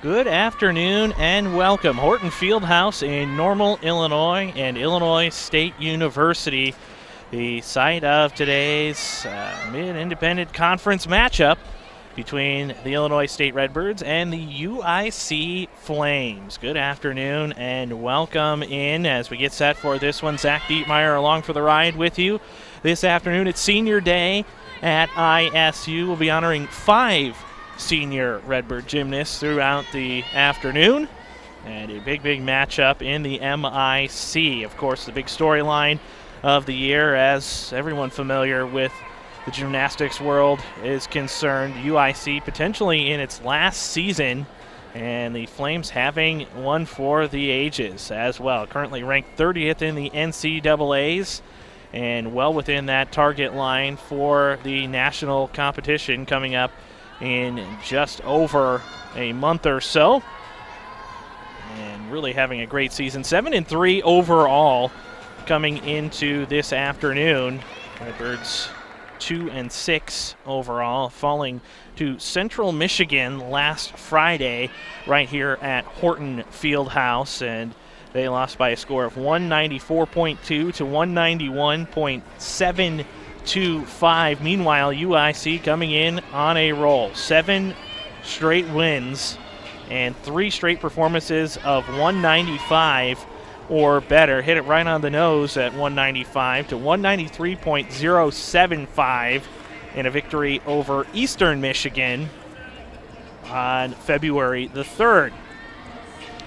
Good afternoon and welcome. Horton Fieldhouse in Normal, Illinois, and Illinois State University, the site of today's Mid-Independent Conference matchup between the Illinois State Redbirds and the UIC Flames. Good afternoon and welcome in as we get set for this one. Zach Dietmeyer along for the ride with you. This afternoon it's senior day at ISU. We'll be honoring 5 senior Redbird gymnasts throughout the afternoon, and a big matchup in the MIC. Of course, the big storyline of the year, as everyone familiar with the gymnastics world is concerned, UIC potentially in its last season, and the Flames having one for the ages as well. Currently ranked 30th in the NCAAs and well within that target line for the national competition coming up in just over a month or so, and really having a great season. 7-3 overall coming into this afternoon. Redbirds 2-6 overall, falling to Central Michigan last Friday right here at Horton Fieldhouse, and they lost by a score of 194.2 to 191.725. Meanwhile, UIC coming in on a roll. 7 straight wins and 3 straight performances of 195 or better. Hit it right on the nose at 195 to 193.075 in a victory over Eastern Michigan on February the 3rd.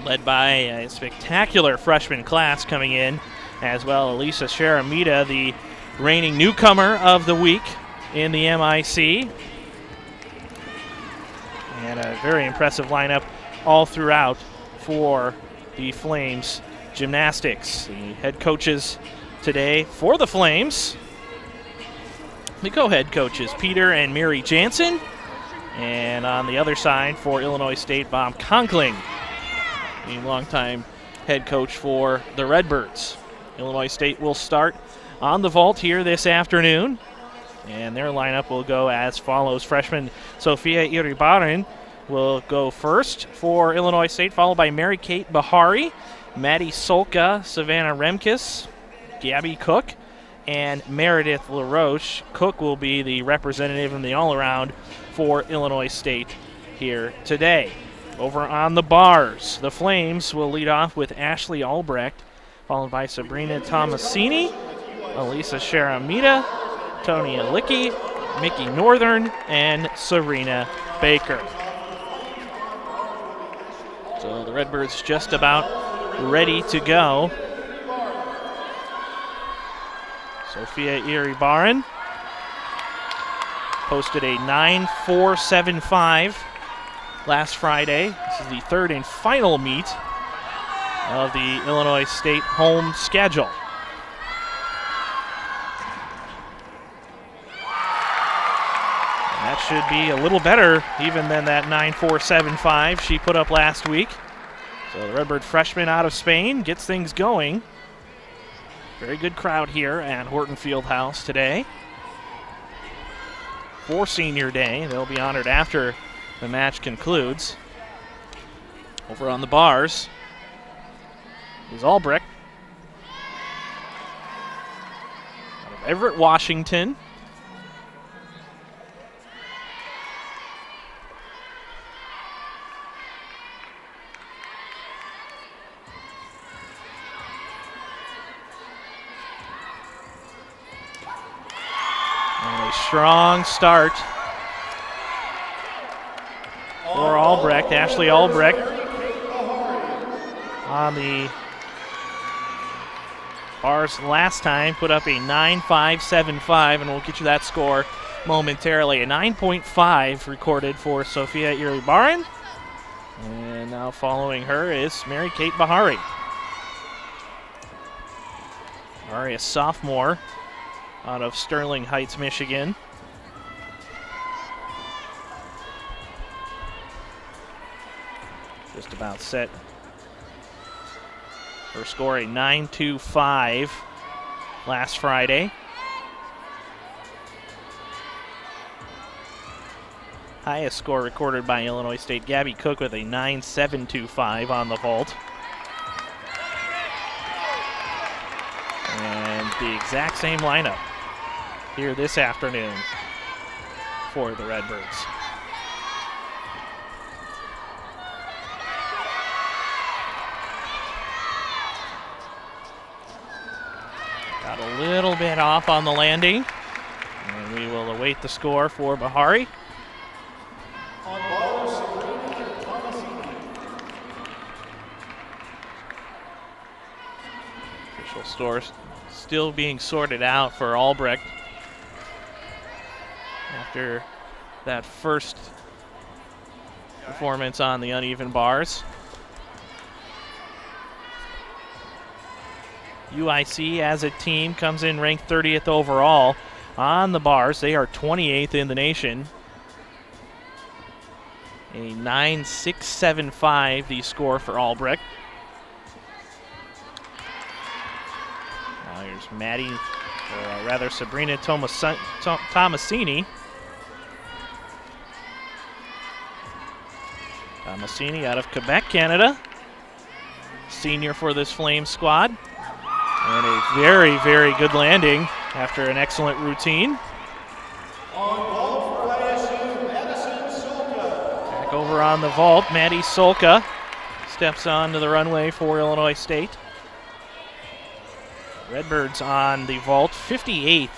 Led by a spectacular freshman class coming in as well. Elisa Sharamita, the reigning newcomer of the week in the MIC. And a very impressive lineup all throughout for the Flames Gymnastics. The head coaches today for the Flames, the co-head coaches, Peter and Mary Jansen. And on the other side for Illinois State, Bob Conkling, the longtime head coach for the Redbirds. Illinois State will start on the vault here this afternoon, and their lineup will go as follows. Freshman Sofia Iribarren will go first for Illinois State, followed by Mary Kate Bahari, Maddie Solka, Savannah Remkes, Gabby Cook, and Meredith LaRoche. Cook will be the representative in the all-around for Illinois State here today. Over on the bars, the Flames will lead off with Ashley Albrecht, followed by Sabrina Tomasini, Elisa Sharamita, Tony Alicki, Mickey Northern, and Serena Baker. So the Redbirds just about ready to go. Sofia Iribarren posted a 9.475 last Friday. This is the third and final meet of the Illinois State home schedule. That should be a little better even than that 9.475 she put up last week. So the Redbird freshman out of Spain gets things going. Very good crowd here at Horton Fieldhouse today for Senior Day. They'll be honored after the match concludes. Over on the bars is Albrecht out of Everett, Washington. Strong start for Albrecht. Ashley Albrecht on the bars last time put up a 9.575, and we'll get you that score momentarily. A 9.5 recorded for Sofia Iribarren. And now following her is Mary Kate Bahari. Bahari, a sophomore out of Sterling Heights, Michigan. Just about set. Her score a 9.25 last Friday. highest score recorded by Illinois State. Gabby Cook with a 9.725 on the vault. And the exact same lineup here this afternoon for the Redbirds. Got a little bit off on the landing, and we will await the score for Bahari. Official scores still being sorted out for Albrecht after that first performance on the uneven bars. UIC as a team comes in ranked 30th overall on the bars. They are 28th in the nation. A 9.675 the score for Albrecht. Now here's Maddie, or rather Sabrina Tomasini. Tomasini out of Quebec, Canada. Senior for this Flames squad. And a very, very good landing after an excellent routine. Back over on the vault, Maddie Solka steps onto the runway for Illinois State. Redbirds on the vault, 58th.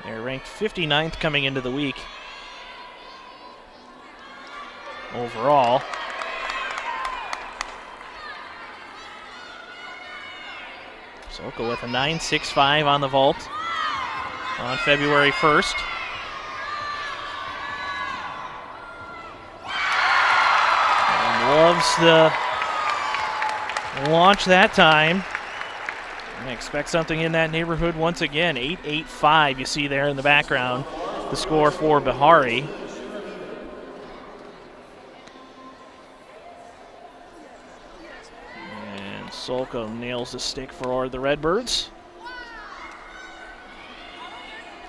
They're ranked 59th coming into the week overall. Solka with a 9.65 on the vault on February 1st. And loves the launch that time. I expect something in that neighborhood once again. 8.85 you see there in the background. The score for Bahari. Solka nails the stick for the Redbirds.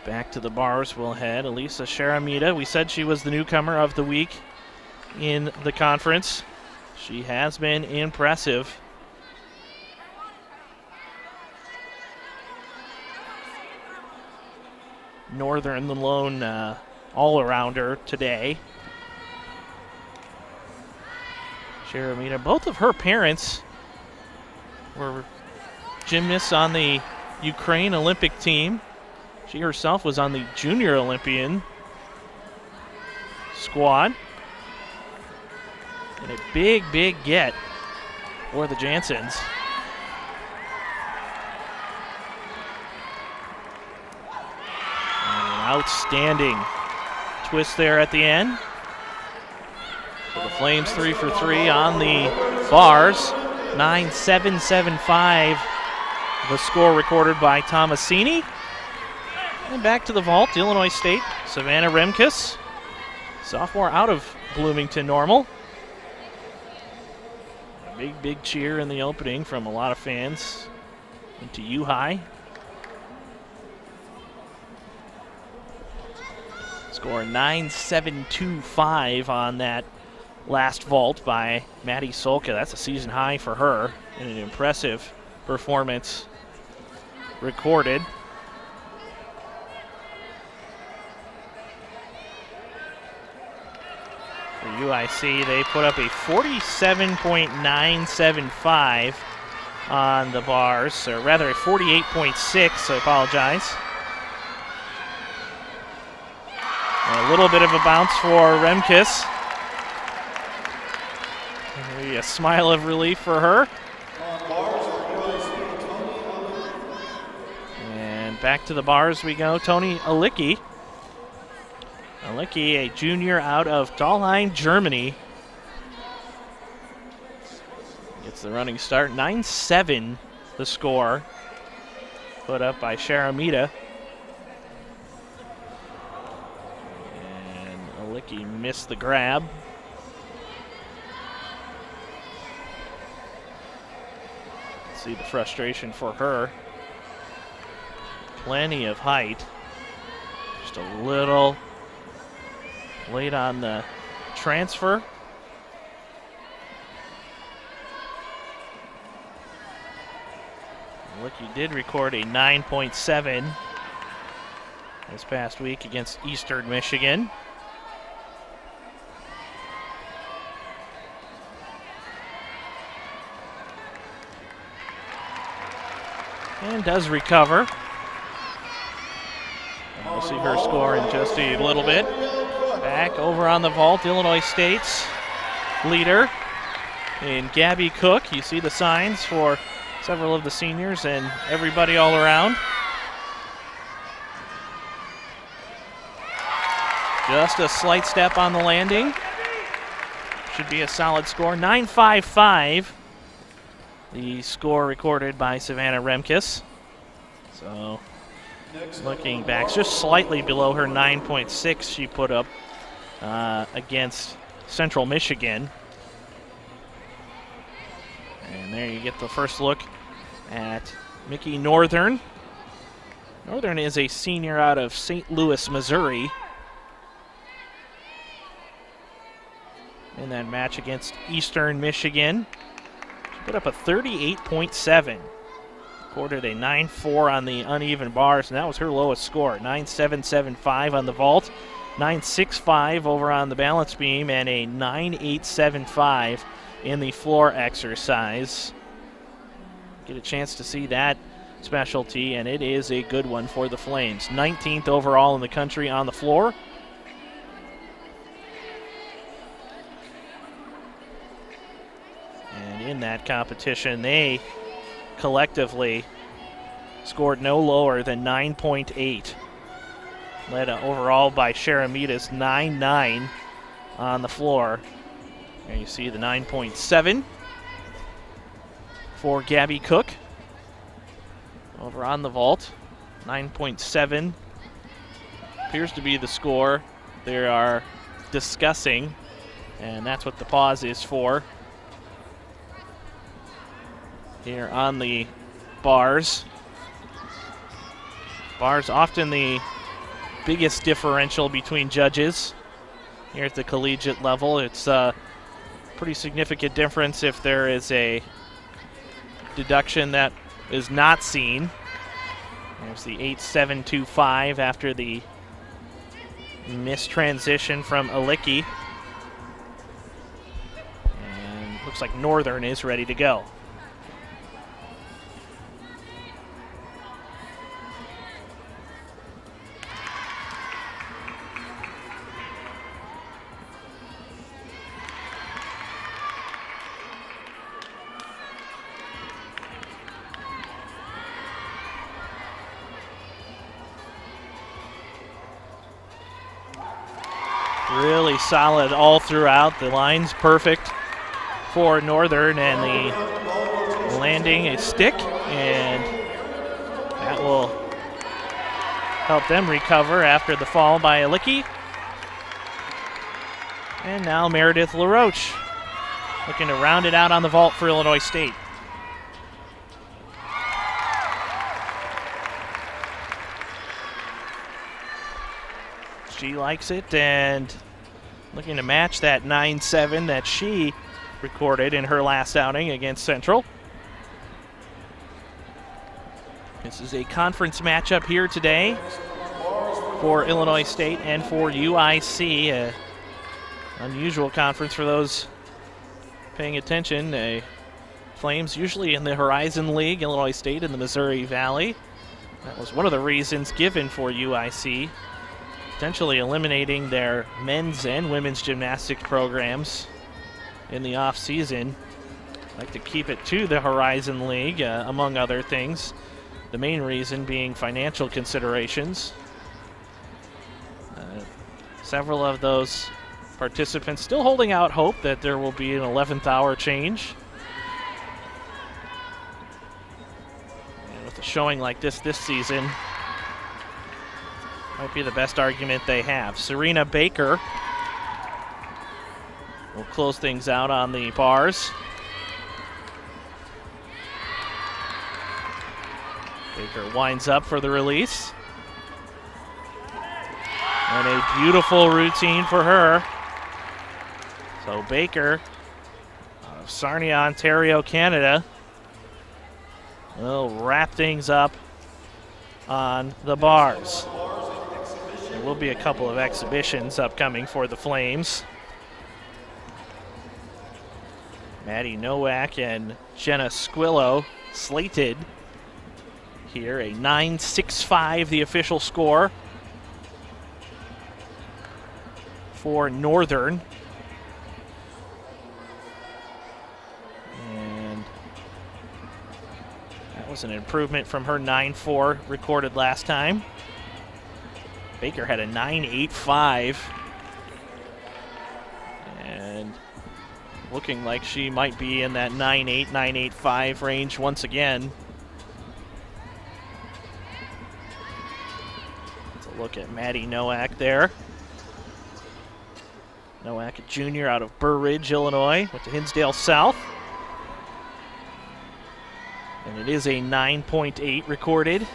Back to the bars we'll head. Elisa Sharamita, we said she was the newcomer of the week in the conference. She has been impressive. Northern, the lone all-arounder today. Sharamita, both of her parents were gymnasts on the Ukraine Olympic team. She herself was on the Junior Olympian squad. And a big, big get for the Jansens. And an outstanding twist there at the end. So the Flames 3 for 3 on the bars. 9.775 the score recorded by Tomasini. And back to the vault, Illinois State, Savannah Remkus, sophomore out of Bloomington Normal. A big, big cheer in the opening from a lot of fans into U-High. Score 9.725 on that last vault by Maddie Solka. That's a season high for her and an impressive performance recorded. For UIC, they put up a 47.975 on the bars, or rather a 48.6, I apologize. And a little bit of a bounce for Remkus. A smile of relief for her. And back to the bars we go. Toni Alicki. Alicki, a junior out of Dahlheim, Germany. Gets the running start. 9.7 the score. Put up by Sharamita. And Alicki missed the grab. See the frustration for her. Plenty of height. Just a little late on the transfer. Licky did record a 9.7 this past week against Eastern Michigan. And does recover. And we'll see her score in just a little bit. Back over on the vault, Illinois State's leader in Gabby Cook. You see the signs for several of the seniors and everybody all around. Just a slight step on the landing. Should be a solid score. 9.55. The score recorded by Savannah Remkes. So looking back, just slightly below her 9.6 she put up against Central Michigan. And there you get the first look at Mickey Northern. Northern is a senior out of St. Louis, Missouri. In that match against Eastern Michigan, she put up a 38.7. Recorded a 9.4 on the uneven bars, and that was her lowest score. 9.775 on the vault, 9.65 over on the balance beam, and a 9.875 in the floor exercise. Get a chance to see that specialty, and it is a good one for the Flames. 19th overall in the country on the floor. And in that competition, they collectively scored no lower than 9.8. Led overall by Sharamitas, 9.9 on the floor. And you see the 9.7 for Gabby Cook. Over on the vault, 9.7 appears to be the score they are discussing, and that's what the pause is for. Here on the bars. Bars often the biggest differential between judges here at the collegiate level. It's a pretty significant difference if there is a deduction that is not seen. There's the 8.725 after the missed transition from Alicki. And looks like Northern is ready to go. Really solid all throughout. The line's perfect for Northern, and the landing a stick, and that will help them recover after the fall by Alicki. And now Meredith LaRoche looking to round it out on the vault for Illinois State. She likes it, and looking to match that 9.7 that she recorded in her last outing against Central. This is a conference matchup here today for Illinois State and for UIC. An unusual conference for those paying attention. Flames usually in the Horizon League, Illinois State in the Missouri Valley. That was one of the reasons given for UIC, potentially eliminating their men's and women's gymnastics programs in the off-season. Like to keep it to the Horizon League, among other things. The main reason being financial considerations. Several of those participants still holding out hope that there will be an 11th hour change. And with a showing like this season, might be the best argument they have. Serena Baker will close things out on the bars. Baker winds up for the release. And a beautiful routine for her. So Baker of Sarnia, Ontario, Canada will wrap things up on the bars. There will be a couple of exhibitions upcoming for the Flames. Maddie Nowak and Jenna Squillo slated here. A 9.65 the official score for Northern. And that was an improvement from her 9.4 recorded last time. Baker had a 9.85. And looking like she might be in that 9.8, 9.85 range once again. Let's look at Maddie Nowak there. Nowak, a junior out of Burr Ridge, Illinois, went to Hinsdale South. And it is a 9.8 recorded.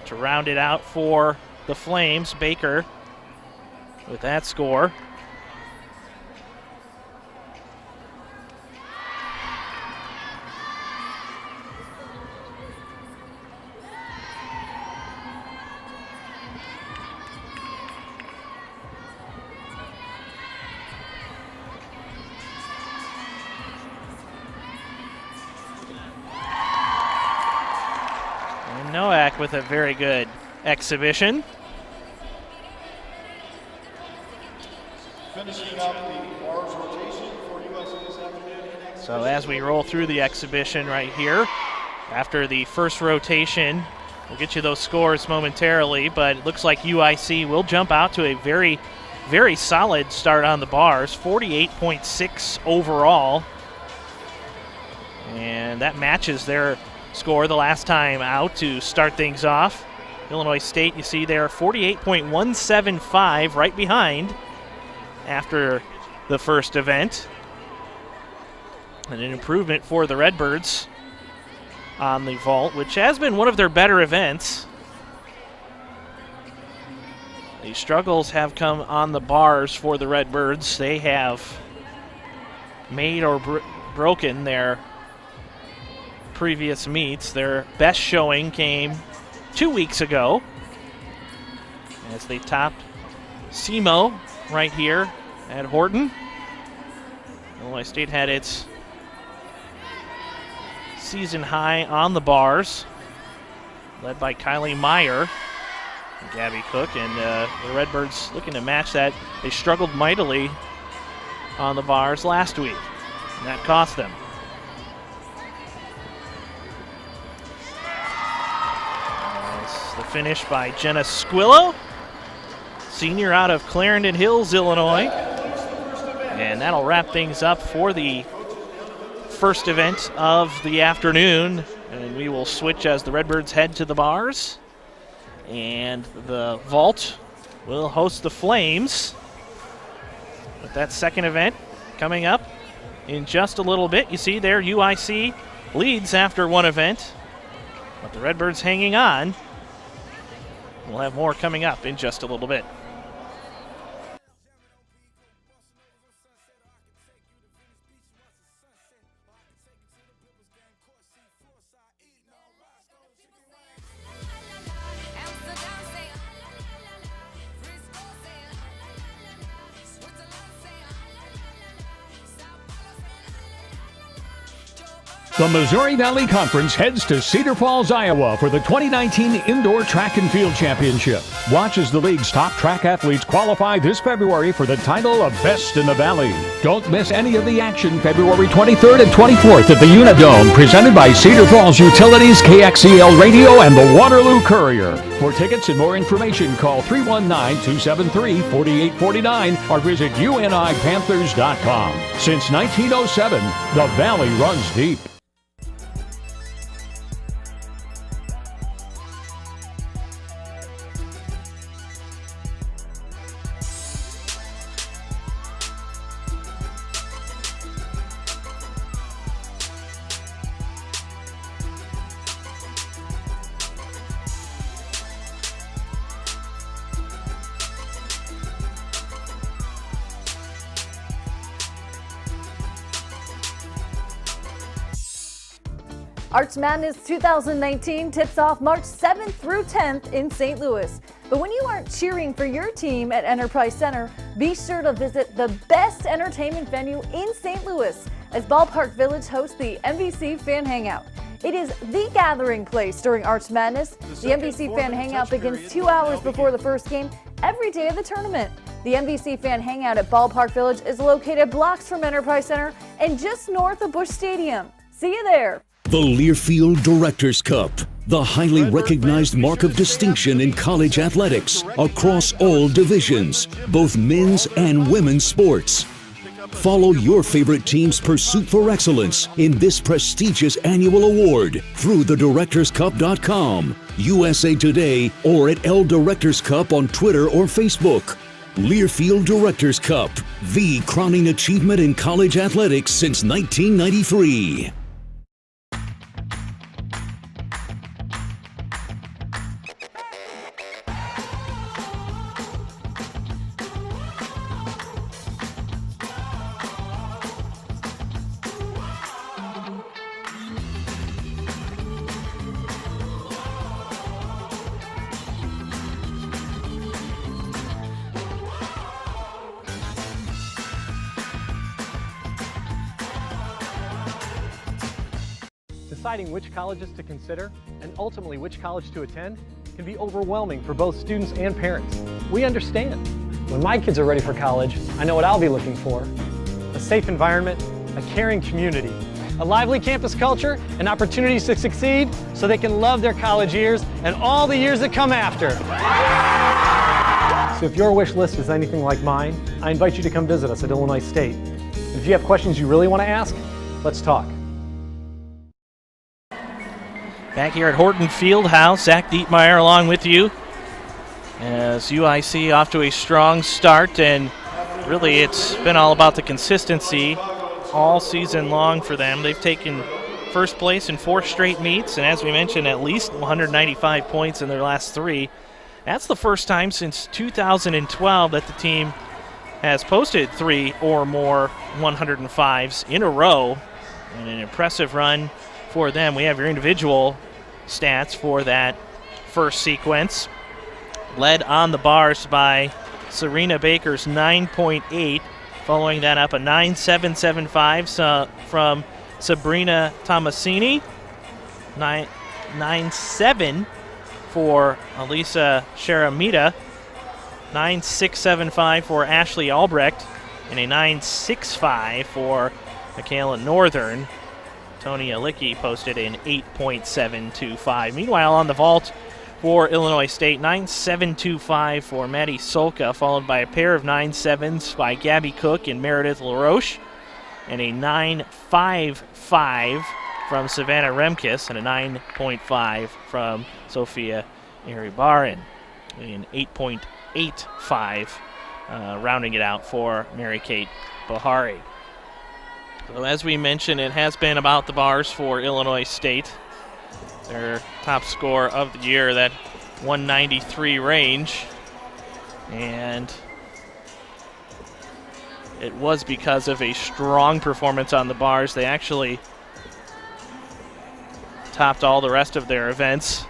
To round it out for the Flames, Baker with that score. Nowak with a very good exhibition. Finishing up the bars rotation for UIC this afternoon. So as we roll through the exhibition right here, after the first rotation, we'll get you those scores momentarily, but it looks like UIC will jump out to a very, very solid start on the bars, 48.6 overall. And that matches their score the last time out to start things off. Illinois State, you see there, 48.175 right behind after the first event. And an improvement for the Redbirds on the vault, which has been one of their better events. The struggles have come on the bars for the Redbirds. They have made or broken their previous meets. Their best showing came 2 weeks ago as they topped SEMO right here at Horton. Illinois State had its season high on the bars, led by Kylie Meyer and Gabby Cook, and the Redbirds looking to match that. They struggled mightily on the bars last week, and that cost them. The finish by Jenna Squillo, senior out of Clarendon Hills, Illinois. And that'll wrap things up for the first event of the afternoon. And we will switch as the Redbirds head to the bars. And the vault will host the Flames with that second event coming up in just a little bit. You see there, UIC leads after one event, but the Redbirds hanging on. We'll have more coming up in just a little bit. The Missouri Valley Conference heads to Cedar Falls, Iowa for the 2019 Indoor Track and Field Championship. Watch as the league's top track athletes qualify this February for the title of Best in the Valley. Don't miss any of the action February 23rd and 24th at the Unidome, presented by Cedar Falls Utilities, KXEL Radio, and the Waterloo Courier. For tickets and more information, call 319-273-4849 or visit unipanthers.com. Since 1907, the Valley runs deep. Arch Madness 2019 tips off March 7th through 10th in St. Louis. But when you aren't cheering for your team at Enterprise Center, be sure to visit the best entertainment venue in St. Louis as Ballpark Village hosts the MVC Fan Hangout. It is the gathering place during Arch Madness. The MVC Fan Hangout begins 2 hours before the first game every day of the tournament. The MVC Fan Hangout at Ballpark Village is located blocks from Enterprise Center and just north of Busch Stadium. See you there. The Learfield Directors Cup, the highly recognized mark of distinction in college athletics across all divisions, both men's and women's sports. Follow your favorite team's pursuit for excellence in this prestigious annual award through thedirectorscup.com, USA Today, or at L Directors Cup on Twitter or Facebook. Learfield Directors Cup, the crowning achievement in college athletics since 1993. Deciding which colleges to consider and ultimately which college to attend can be overwhelming for both students and parents. We understand. When my kids are ready for college, I know what I'll be looking for: a safe environment, a caring community, a lively campus culture, and opportunities to succeed so they can love their college years and all the years that come after. So if your wish list is anything like mine, I invite you to come visit us at Illinois State. If you have questions you really want to ask, let's talk. Back here at Horton Fieldhouse, Zach Dietmeyer along with you as UIC off to a strong start, and really it's been all about the consistency all season long for them. They've taken first place in 4 straight meets, and as we mentioned, at least 195 points in their last 3. That's the first time since 2012 that the team has posted 3 or more 105s in a row, and an impressive run for them. We have your individual stats for that first sequence. Led on the bars by Serena Baker's 9.8. Following that up, a 9.775 from Sabrina Tomasini. 9.7 for Elisa Sharamita. 9.675 for Ashley Albrecht. And a 9.65 for Michaela Northern. Tony Alicki posted an 8.725. Meanwhile, on the vault for Illinois State, 9.725 for Maddie Solka, followed by a pair of 9.7s by Gabby Cook and Meredith LaRoche, and a 9.55 from Savannah Remkes, and a 9.5 from Sophia Iribarren, and 8.85 rounding it out for Mary Kate Bahari. So as we mentioned, it has been about the bars for Illinois State. Their top score of the year, that 193 range. And it was because of a strong performance on the bars. They actually topped all the rest of their events,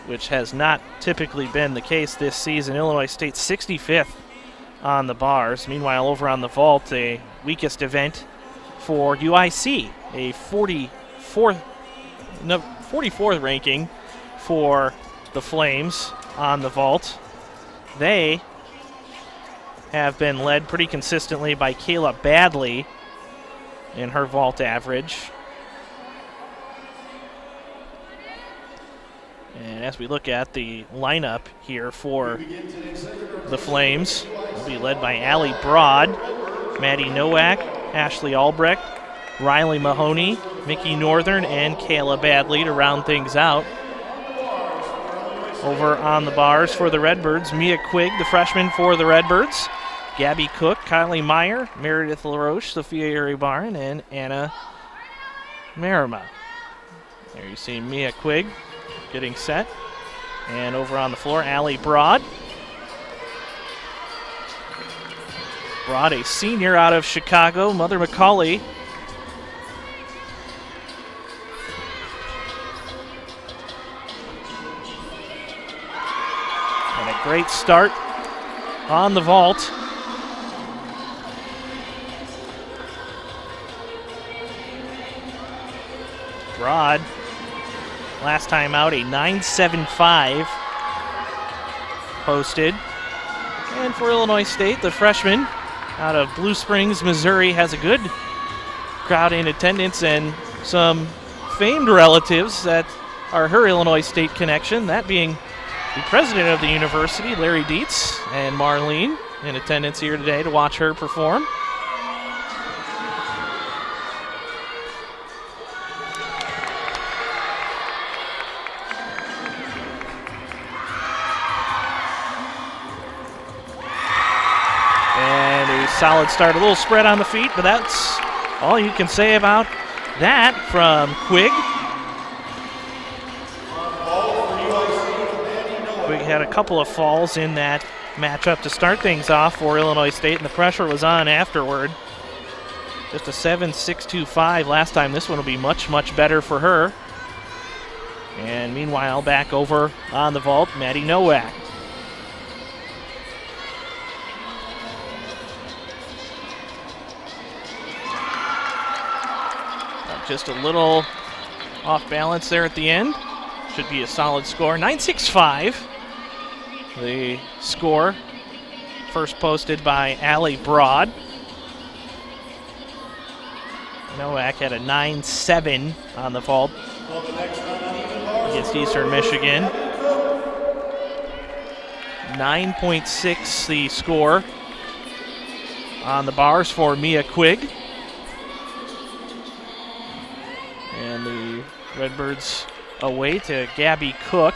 which has not typically been the case this season. Illinois State 65th on the bars. Meanwhile, over on the vault, a weakest event for UIC, a 44th ranking for the Flames on the vault. They have been led pretty consistently by Kayla Badley in her vault average. And as we look at the lineup here for the Flames, will be led by Allie Broad, Maddie Nowak, Ashley Albrecht, Riley Mahoney, Mickey Northern, and Kayla Badley to round things out. Over on the bars for the Redbirds, Mia Quigg, the freshman for the Redbirds, Gabby Cook, Kylie Meyer, Meredith LaRoche, Sophia Iribarren, and Anna Marima. There you see Mia Quigg getting set. And over on the floor, Allie Broad. Broad, a senior out of Chicago. Mother Macaulay Great start on the vault. Broad, last time out, a 9.75 posted. And for Illinois State, the freshman out of Blue Springs, Missouri, has a good crowd in attendance and some famed relatives that are her Illinois State connection, that being the president of the university, Larry Dietz, and Marlene in attendance here today to watch her perform. Solid start, a little spread on the feet, but that's all you can say about that from Quigg. Quigg had a couple of falls in that matchup to start things off for Illinois State, and the pressure was on afterward. Just a 7.625 last time. This one will be much, much better for her. And meanwhile, back over on the vault, Maddie Nowak. Just a little off balance there at the end. Should be a solid score. 9.65. The score first posted by Allie Broad. Nowak had a 9.7 on the vault against Eastern Michigan. 9.6 the score on the bars for Mia Quigg. And the Redbirds away to Gabby Cook.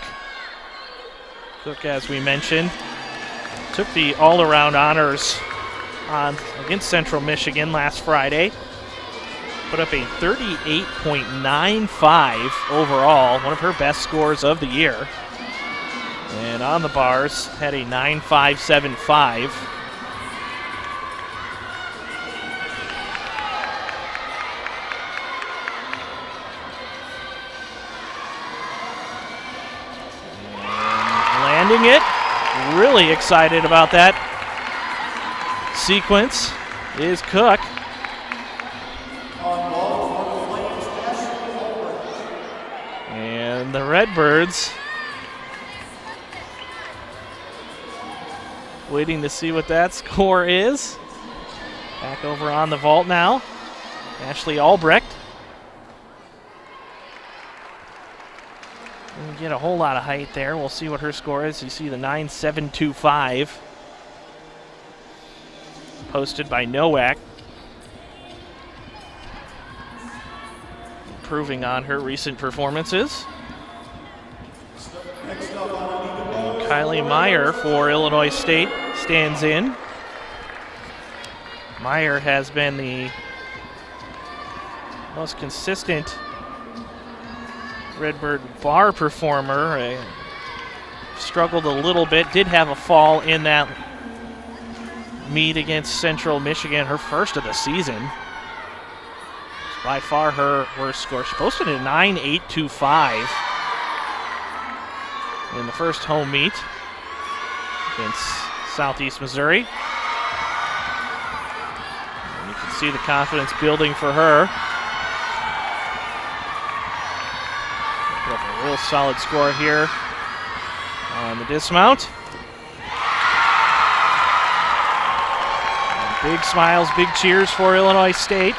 Cook, as we mentioned, took the all-around honors against Central Michigan last Friday. Put up a 38.95 overall, one of her best scores of the year. And on the bars, had a 9.575. It. Really excited about that sequence is Cook. And the Redbirds waiting to see what that score is. Back over on the vault now. Ashley Albrecht. Didn't get a whole lot of height there. We'll see what her score is. You see the 9.725 posted by Nowak. Improving on her recent performances. And Kylie Meyer for Illinois State stands in. Meyer has been the most consistent Redbird bar performer. Struggled a little bit, did have a fall in that meet against Central Michigan, her first of the season. It's by far her worst score. She posted a 9.825 in the first home meet against Southeast Missouri. And you can see the confidence building for her. Put up a real solid score here on the dismount. And big smiles, big cheers for Illinois State.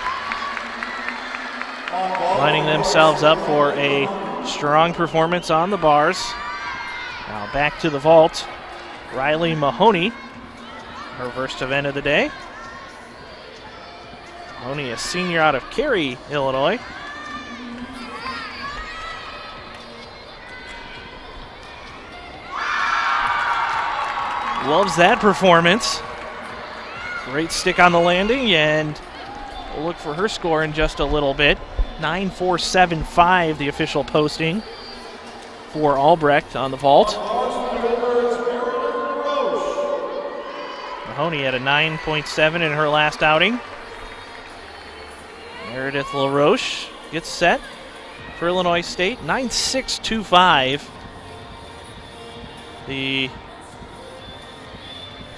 Lining themselves up for a strong performance on the bars. Now back to the vault. Riley Mahoney, her first event of the day. Mahoney, a senior out of Cary, Illinois. Loves that performance. Great stick on the landing, and we'll look for her score in just a little bit. 9.475, the official posting for Albrecht on the vault. Mahoney had a 9.7 in her last outing. Meredith LaRoche gets set for Illinois State. 9.625. The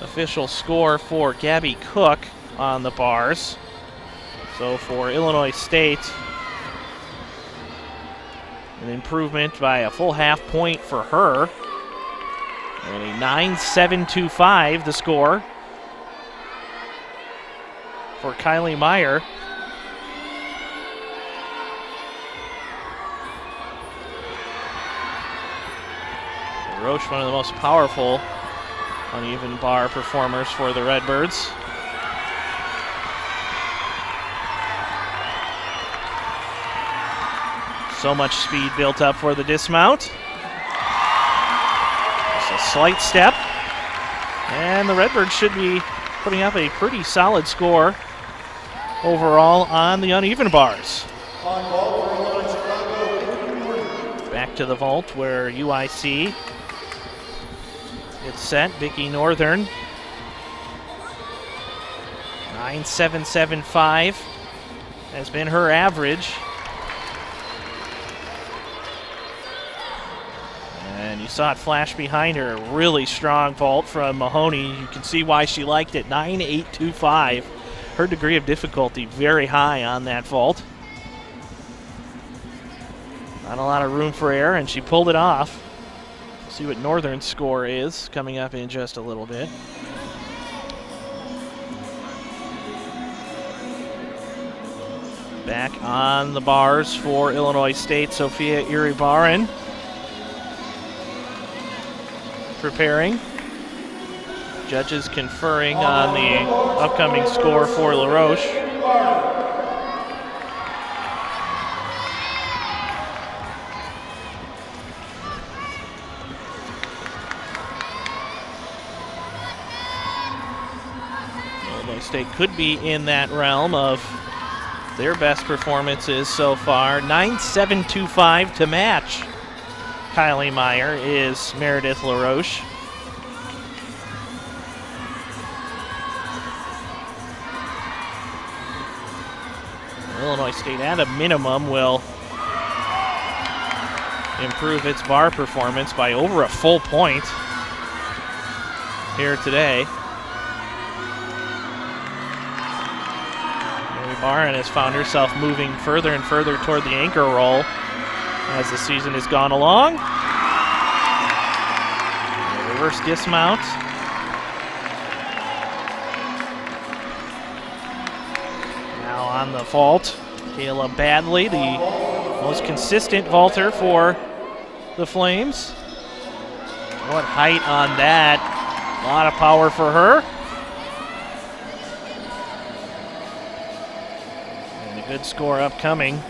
official score for Gabby Cook on the bars. So for Illinois State, an improvement by a full half point for her. And a 9-7-2-5 the score for Kylie Meyer. Roche, one of the most powerful uneven bar performers for the Redbirds. So much speed built up for the dismount. Just a slight step. And the Redbirds should be putting up a pretty solid score overall on the uneven bars. Back to the vault where UIC gets set. Vicky Northern. 9-7-7-5 has been her average. And you saw it flash behind her. A really strong vault from Mahoney. You can see why she liked it. 9-8-2-5. Her degree of difficulty very high on that vault. Not a lot of room for error, and she pulled it off. See what Northern's score is coming up in just a little bit. Back on the bars for Illinois State, Sophia Iribarren. Preparing. Judges conferring on the upcoming score for LaRoche. Illinois State could be in that realm of their best performances so far. 9-7-2-5 to match Kylie Meyer is Meredith LaRoche. Illinois State at a minimum will improve its bar performance by over a full point here today. Barron has found herself moving further and further toward the anchor roll as the season has gone along. Reverse dismount. Now on the vault, Kayla Badley, the most consistent vaulter for the Flames. What height on that. A lot of power for her. Good score upcoming.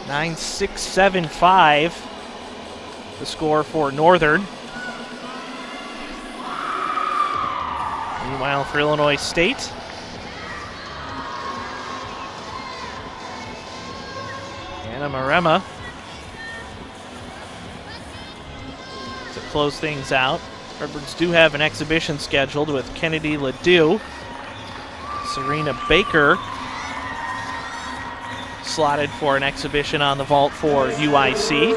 9-6-7-5, the score for Northern. Meanwhile, for Illinois State, Anna Marema to close things out. Redbirds do have an exhibition scheduled with Kennedy Ledoux, Serena Baker slotted for an exhibition on the vault for UIC.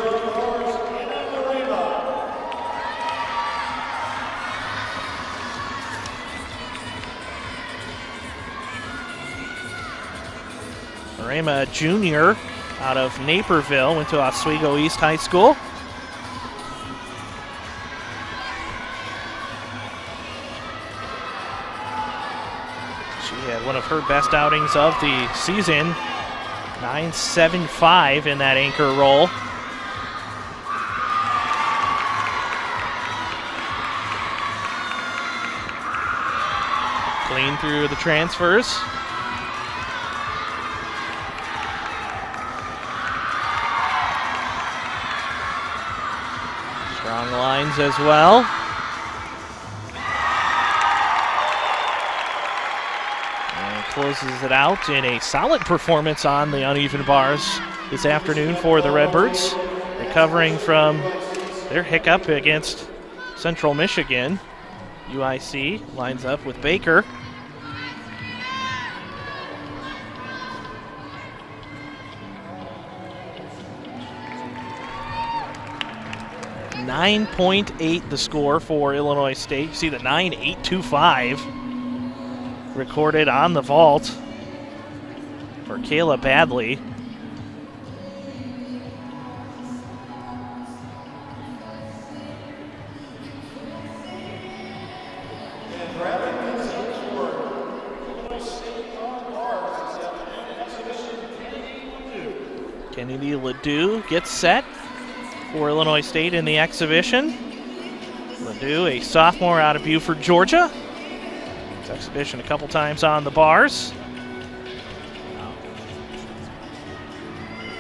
Marema, a junior out of Naperville, went to Oswego East High School. She had one of her best outings of the season. 9-7-5 in that anchor roll. Clean through the transfers. Strong lines as well. Closes it out in a solid performance on the uneven bars this afternoon for the Redbirds. Recovering from their hiccup against Central Michigan. UIC lines up with Baker. 9.8 the score for Illinois State. You see the 9.825 recorded on the vault for Kayla Badley. Kennedy Ledoux gets set for Illinois State in the exhibition. Ledoux, a sophomore out of Buford, Georgia. This exhibition a couple times on the bars.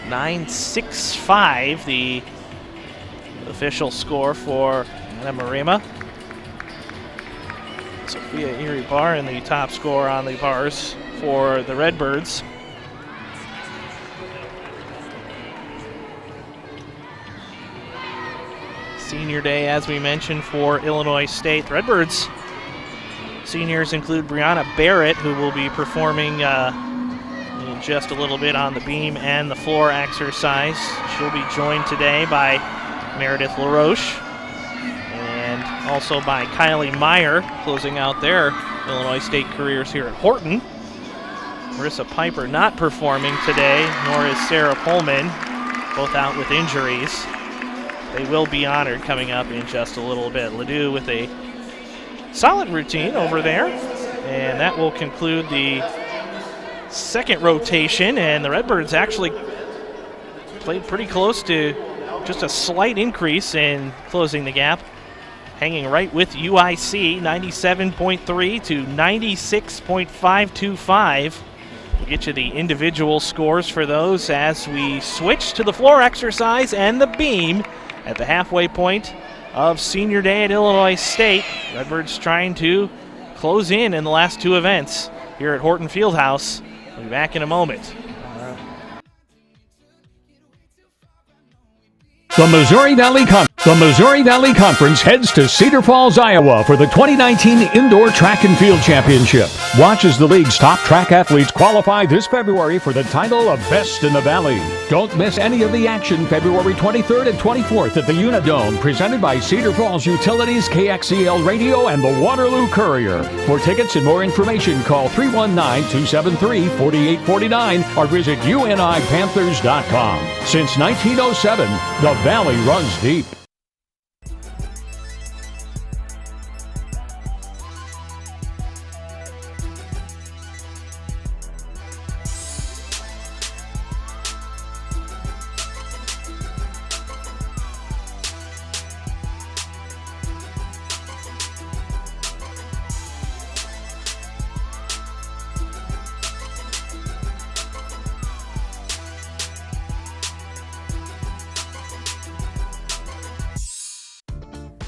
9.65 the official score for Anna Marima. Sophia Iribar in the top score on the bars for the Redbirds. Senior day, as we mentioned, for Illinois State. The Redbirds seniors include Brianna Barrett, who will be performing in just a little bit on the beam and the floor exercise. She'll be joined today by Meredith LaRoche and also by Kylie Meyer, closing out their Illinois State careers here at Horton. Marissa Piper not performing today, nor is Sarah Pullman, both out with injuries. They will be honored coming up in just a little bit. Ledoux with a solid routine over there. And that will conclude the second rotation. And the Redbirds actually played pretty close to just a slight increase in closing the gap. Hanging right with UIC, 97.3 to 96.525. We'll get you the individual scores for those as we switch to the floor exercise and the beam at the halfway point of senior day at Illinois State. Redbirds trying to close in the last two events here at Horton Fieldhouse. We'll be back in a moment. The Missouri Valley Conference heads to Cedar Falls, Iowa for the 2019 Indoor Track and Field Championship. Watch as the league's top track athletes qualify this February for the title of Best in the Valley. Don't miss any of the action February 23rd and 24th at the Unidome, presented by Cedar Falls Utilities, KXEL Radio, and the Waterloo Courier. For tickets and more information, call 319-273-4849 or visit unipanthers.com. Since 1907, the Valley runs deep.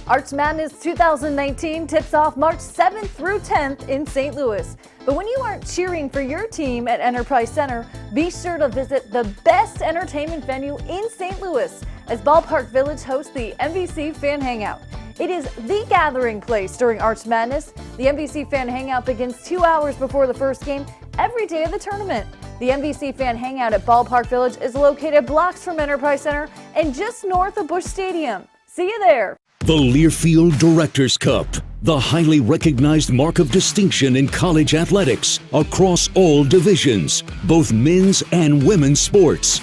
Arch Madness 2019 tips off March 7th through 10th in St. Louis. But when you aren't cheering for your team at Enterprise Center, be sure to visit the best entertainment venue in St. Louis as Ballpark Village hosts the MVC Fan Hangout. It is the gathering place during Arch Madness. The MVC Fan Hangout begins 2 hours before the first game every day of the tournament. The MVC Fan Hangout at Ballpark Village is located blocks from Enterprise Center and just north of Busch Stadium. See you there. The Learfield Directors Cup, the highly recognized mark of distinction in college athletics across all divisions, both men's and women's sports.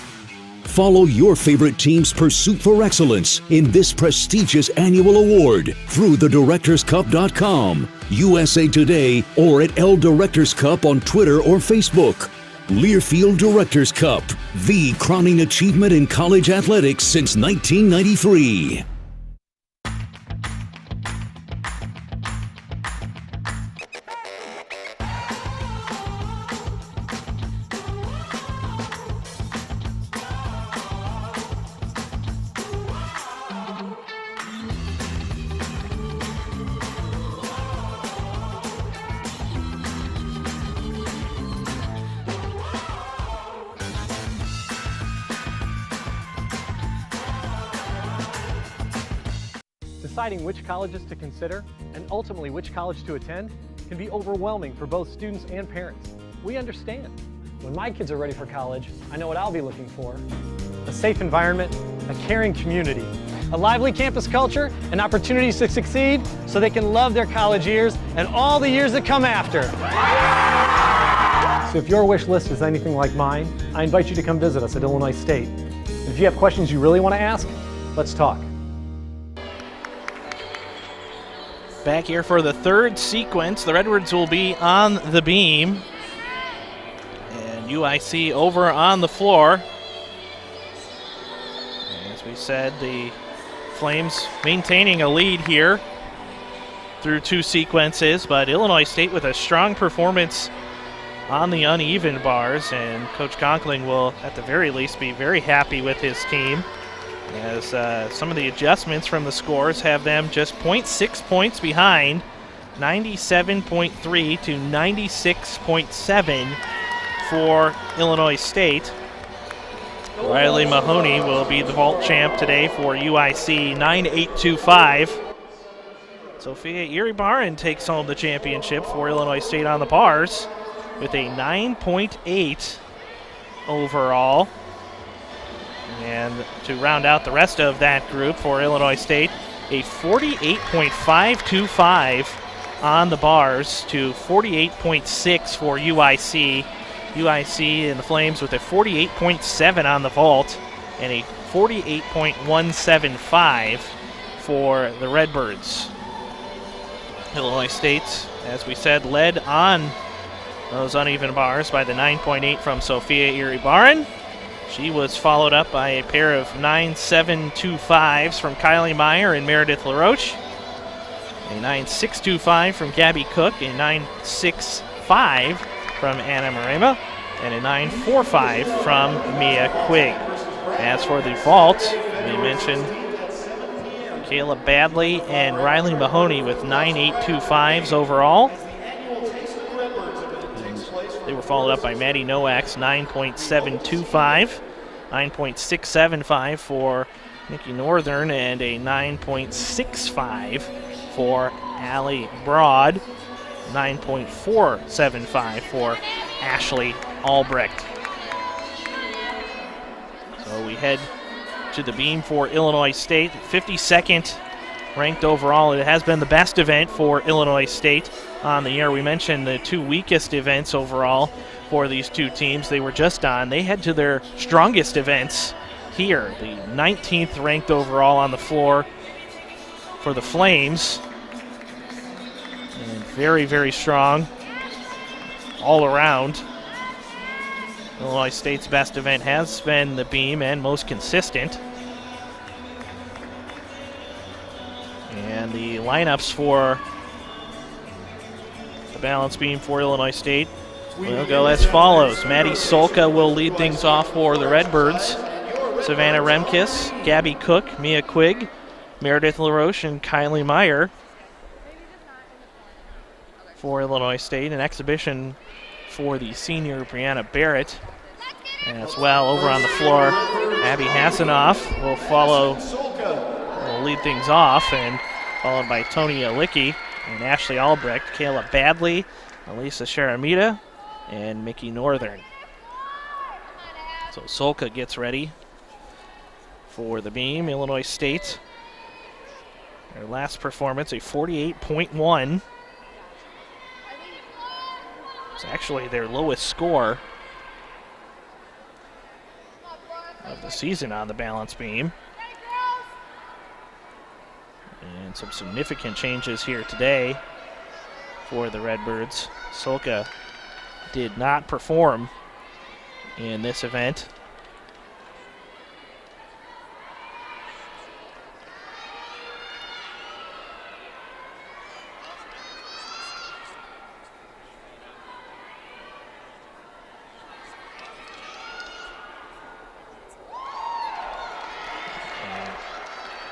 Follow your favorite team's pursuit for excellence in this prestigious annual award through thedirectorscup.com, USA Today, or at L Directors Cup on Twitter or Facebook. Learfield Directors Cup, the crowning achievement in college athletics since 1993. Deciding which colleges to consider and ultimately which college to attend can be overwhelming for both students and parents. We understand. When my kids are ready for college, I know what I'll be looking for: a safe environment, a caring community, a lively campus culture, and opportunities to succeed so they can love their college years and all the years that come after. So if your wish list is anything like mine, I invite you to come visit us at Illinois State. If you have questions you really want to ask, let's talk. Back here for the third sequence, the Redbirds will be on the beam. And UIC over on the floor. As we said, the Flames maintaining a lead here through two sequences, but Illinois State with a strong performance on the uneven bars, and Coach Conkling will at the very least be very happy with his team, as some of the adjustments from the scores have them just 0.6 points behind, 97.3 to 96.7 for Illinois State. Riley Mahoney will be the vault champ today for UIC, 9.825. Sophia Iribarren takes home the championship for Illinois State on the bars with a 9.8 overall. And to round out the rest of that group for Illinois State, a 48.525 on the bars to 48.6 for UIC. UIC and the Flames with a 48.7 on the vault and a 48.175 for the Redbirds. Illinois State, as we said, led on those uneven bars by the 9.8 from Sophia Iribarren. She was followed up by a pair of 9.725s from Kylie Meyer and Meredith LaRoche. A 9.625 from Gabby Cook, a 9.65 from Anna Marema, and a 9.45 from Mia Quigg. As for the vault, we mentioned Kayla Badley and Riley Mahoney with 9.825s overall. They were followed up by Maddie Nowak's 9.725, 9.675 for Nikki Northern, and a 9.65 for Allie Broad, 9.475 for Ashley Albrecht. So we head to the beam for Illinois State, 52nd ranked overall. It has been the best event for Illinois State on the year. We mentioned the two weakest events overall for these two teams they were just on. They head to their strongest events here. The 19th ranked overall on the floor for the Flames. And very, very strong all around. Illinois State's best event has been the beam and most consistent. And the lineups for the balance beam for Illinois State will go as follows. Maddie Solka will lead things off for the Redbirds. Savannah Remkes, Gabby Cook, Mia Quigg, Meredith LaRoche, and Kylie Meyer for Illinois State. An exhibition for the senior Brianna Barrett as well. Over on the floor, Abby Hassanoff will lead things off, and followed by Tony Alicki and Ashley Albrecht, Kayla Badley, Elisa Sharamita, and Mickey Northern. So Solka gets ready for the beam. Illinois State, their last performance, a 48.1. It's actually their lowest score of the season on the balance beam. And some significant changes here today for the Redbirds. Solka did not perform in this event.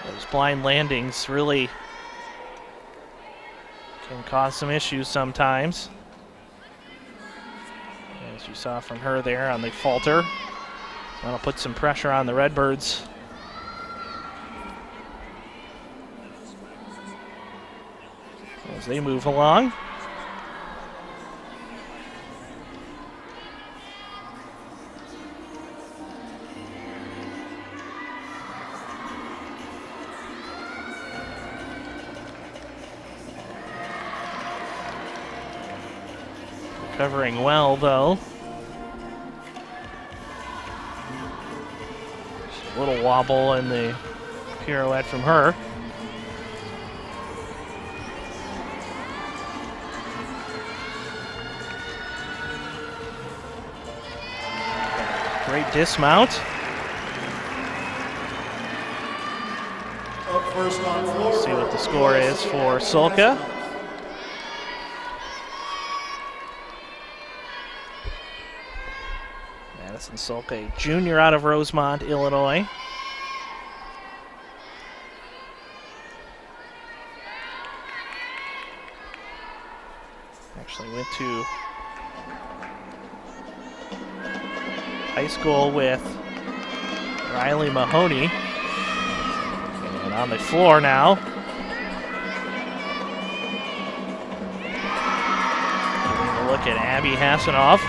Those blind landings really can cause some issues sometimes. As you saw from her there on the falter. That'll put some pressure on the Redbirds. As they move along. Covering well, though. Just a little wobble in the pirouette from her. Great dismount. Up first on floor. See what the score is for Sulka. Madison Sulka, a junior out of Rosemont, Illinois. Actually went to high school with Riley Mahoney. And on the floor now. Taking a look at Abby Hasanoff.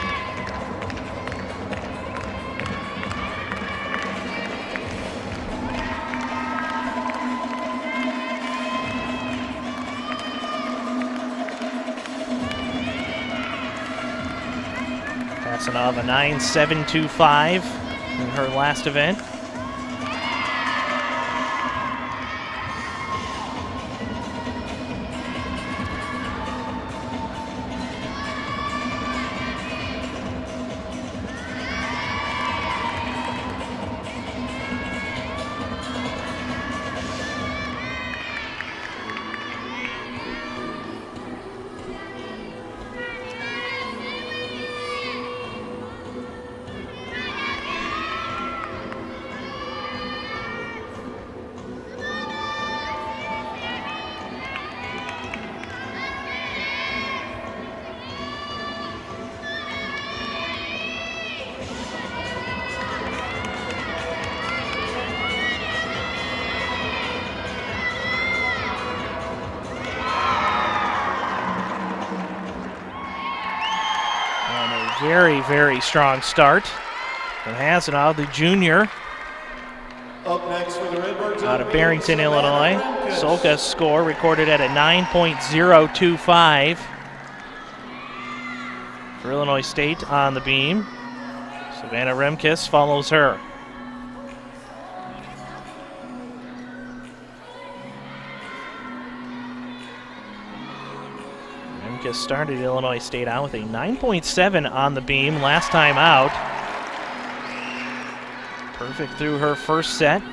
Hasanoff a 9.725 in her last event. Very, very strong start from Hasanoff, the junior Up next for the Redbirds out of Barrington, Illinois. Sulka's score recorded at a 9.025 for Illinois State on the beam. Savannah Remkes follows her. Started Illinois State out with a 9.7 on the beam last time out. Perfect through her first set.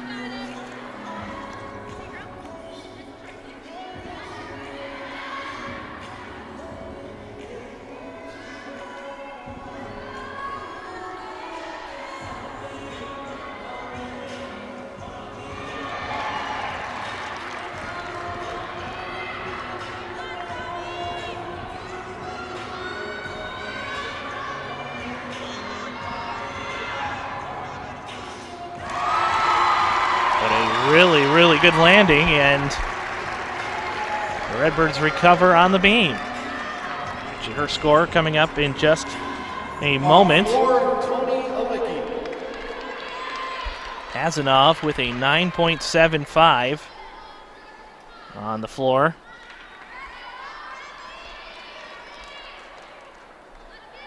Really good landing, and the Redbirds recover on the beam. Her score coming up in just a moment. Hasanoff with a 9.75 on the floor.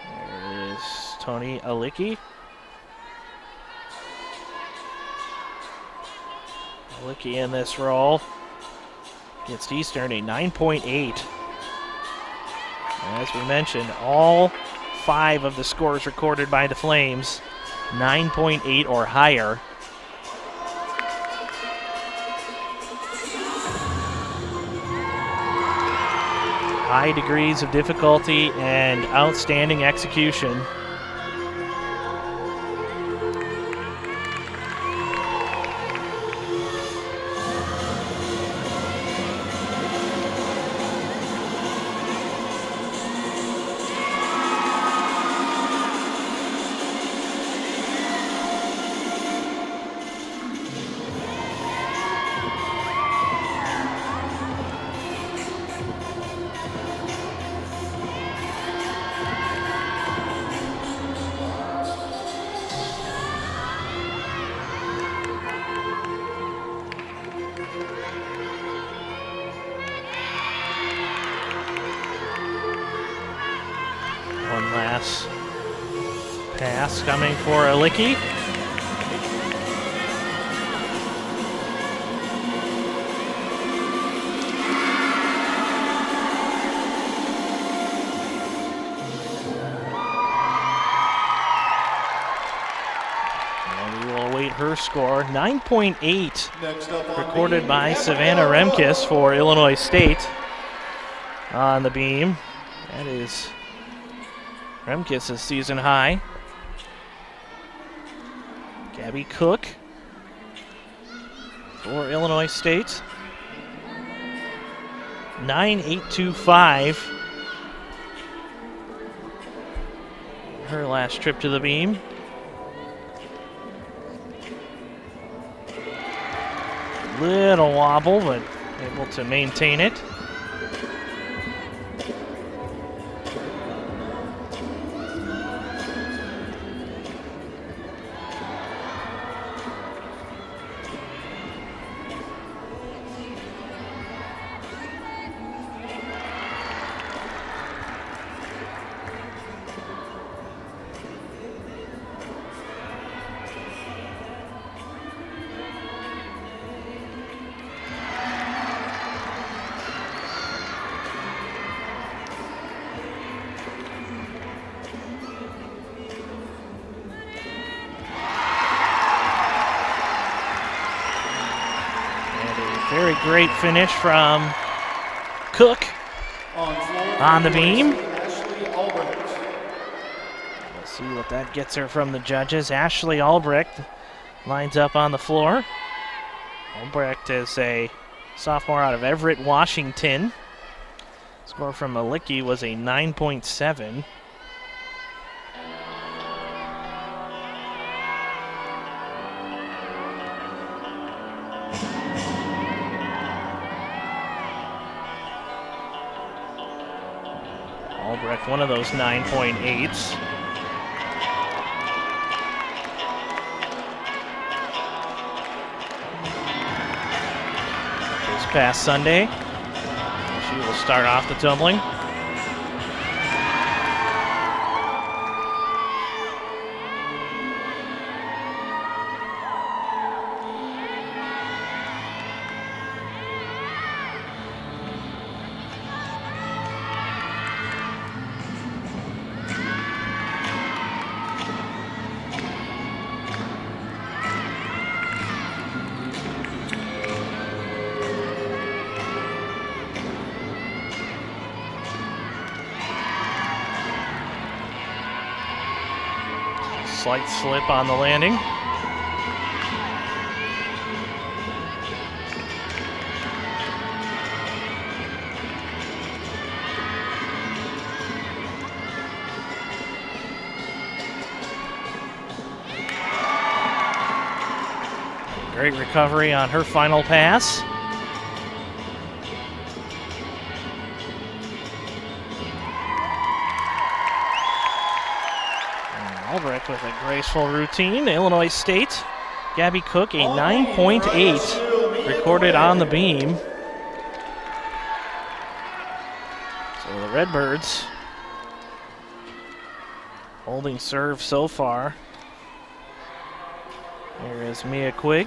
There is Tony Alicki. Alicki in this roll against Eastern, a 9.8. As we mentioned, all 5 of the scores recorded by the Flames, 9.8 or higher. High degrees of difficulty and outstanding execution. pass. Pass coming for Alicki. And we will await her score. 9.8 recorded by Savannah Remkes for Illinois State on the beam. That is Remkes' season high. Gabby Cook for Illinois State. 9.825. Her last trip to the beam. Little wobble, but able to maintain it. Very great finish from Cook on the beam. We'll see what that gets her from the judges. Ashley Albrecht lines up on the floor. Albrecht is a sophomore out of Everett, Washington. Score from Alicki was a 9.7. Albrecht, one of those 9.8s. This past Sunday, she will start off the tumbling. Slight slip on the landing. Great recovery on her final pass. Albrecht with a graceful routine. Illinois State, Gabby Cook, a 9.8 recorded on the beam. So the Redbirds holding serve so far. Here is Mia Quigg.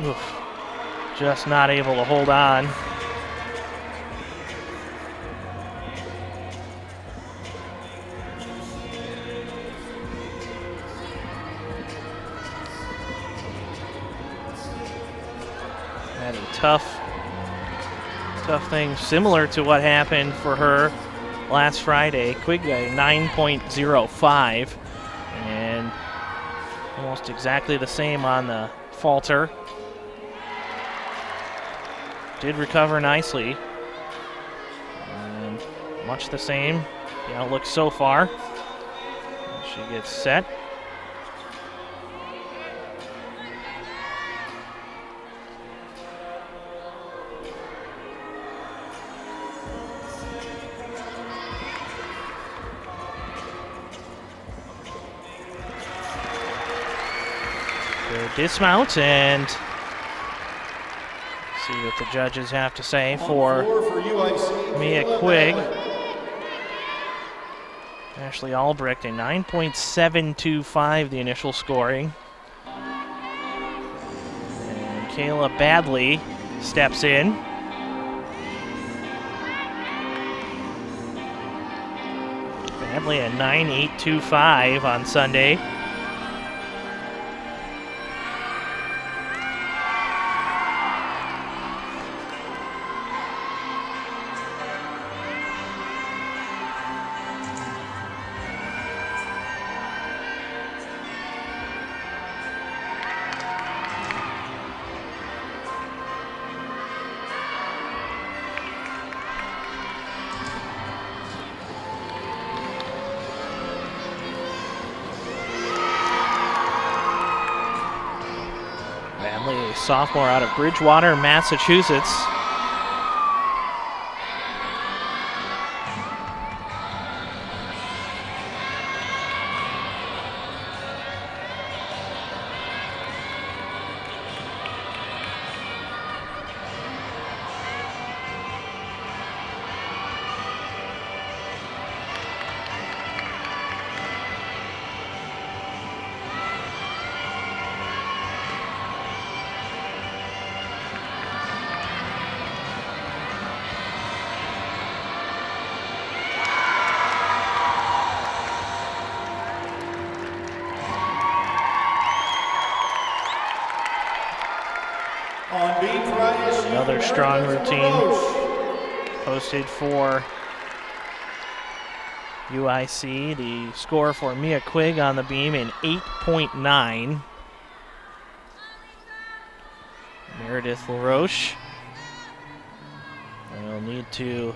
Oof. Just not able to hold on. Had a tough thing similar to what happened for her last Friday. Quigg got a 9.05 and almost exactly the same on the falter. Did recover nicely. And much the same, the outlook so far. She gets set. Good dismount, and see what the judges have to say for UIC, Mia Quigg. Ashley Albrecht, a 9.725 the initial scoring. And Kayla Badley steps in. Badley at 9.825 on Sunday. A sophomore out of Bridgewater, Massachusetts. Another strong routine posted for UIC. The score for Mia Quigg on the beam in 8.9. Meredith LaRoche will need to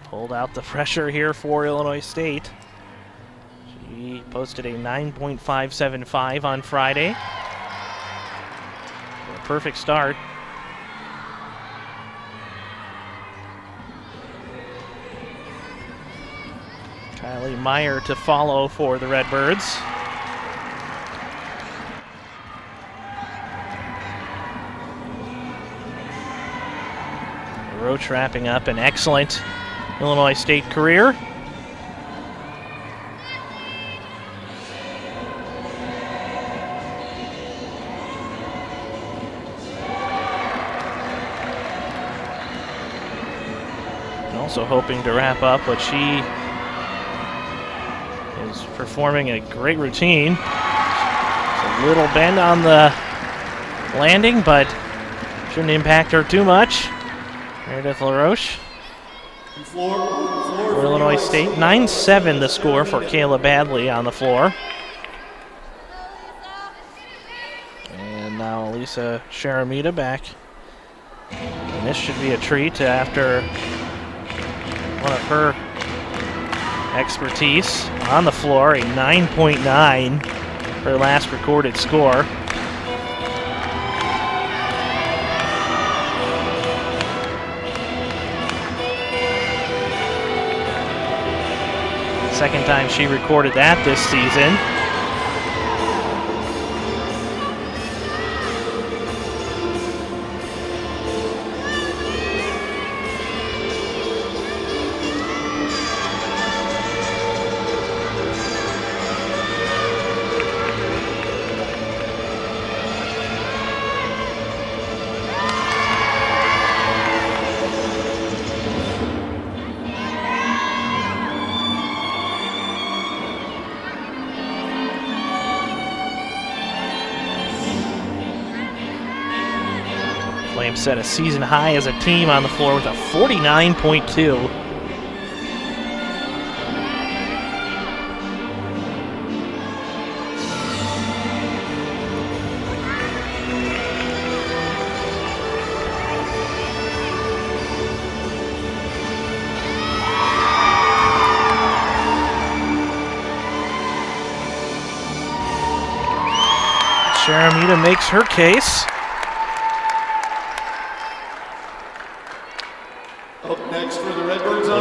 hold out the pressure here for Illinois State. She posted a 9.575 on Friday. Perfect start. Kylie Meyer to follow for the Redbirds. Roach wrapping up an excellent Illinois State career. Also hoping to wrap up what she is performing a great routine. It's a little bend on the landing, but shouldn't impact her too much. Meredith LaRoche for Illinois State. 9-7 the score for Kayla Badley on the floor. And now Lisa Sharamita back. And this should be a treat after one of her expertise on the floor, a 9.9, her last recorded score. Second time she recorded that this season. Flames set a season high as a team on the floor with a 49.2. Sharamita makes her case.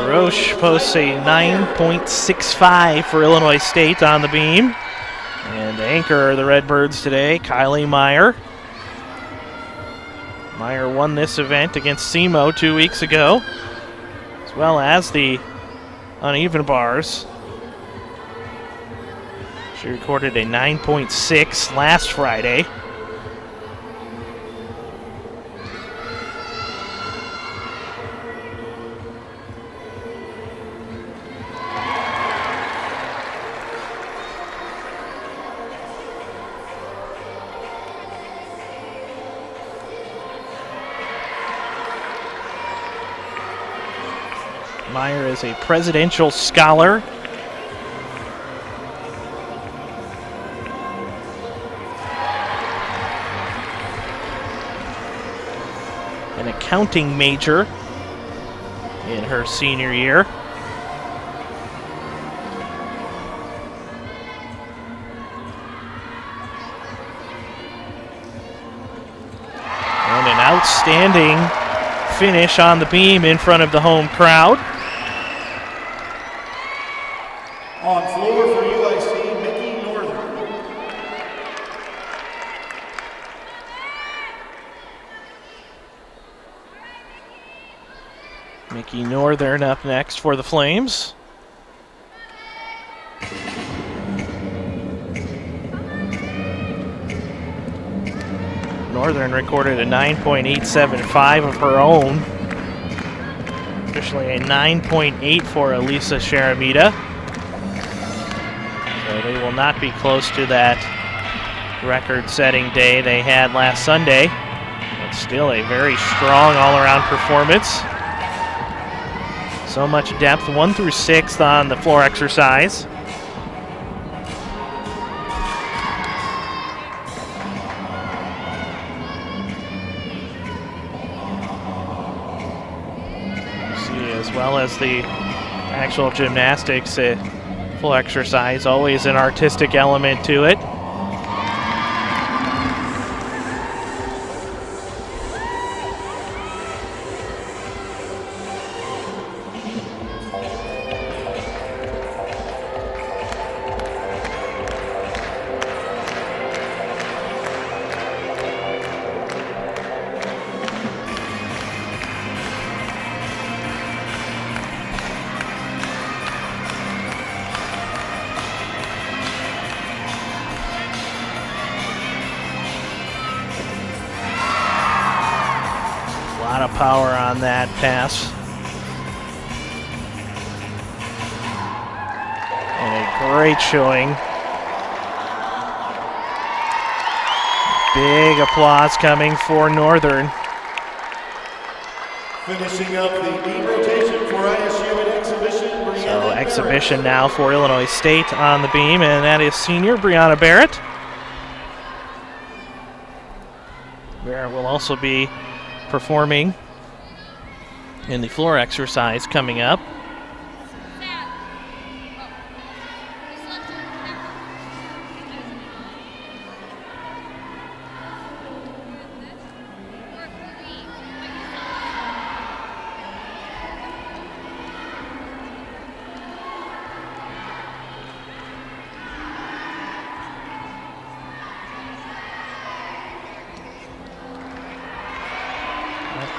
LaRoche posts a 9.65 for Illinois State on the beam. And the anchor of the Redbirds today, Kylie Meyer. Meyer won this event against SEMO 2 weeks ago, as well as the uneven bars. She recorded a 9.6 last Friday. Meyer is a presidential scholar. An accounting major in her senior year. And an outstanding finish on the beam in front of the home crowd. On floor for UIC, Mickey Northern. Mickey Northern up next for the Flames. Northern recorded a 9.875 of her own. Officially a 9.8 for Elisa Sharamita. So they will not be close to that record-setting day they had last Sunday. But still a very strong all-around performance. So much depth, 1 through 6th on the floor exercise. See, as well as the actual gymnastics, full exercise, always an artistic element to it. A lot of power on that pass. And a great showing. Big applause coming for Northern. Finishing up the beam rotation for ISU in exhibition. So exhibition now for Illinois State on the beam, and that is senior Brianna Barrett. Barrett will also be performing in the floor exercise coming up.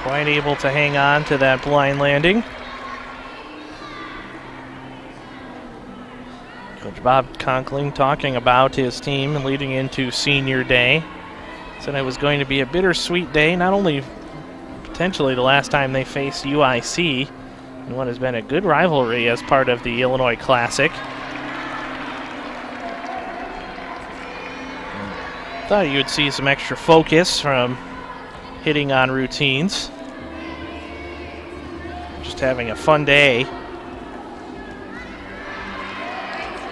Quite able to hang on to that blind landing. Coach Bob Conkling talking about his team leading into senior day. Said it was going to be a bittersweet day, not only potentially the last time they faced UIC in what has been a good rivalry as part of the Illinois Classic. Thought you would see some extra focus from hitting on routines. Just having a fun day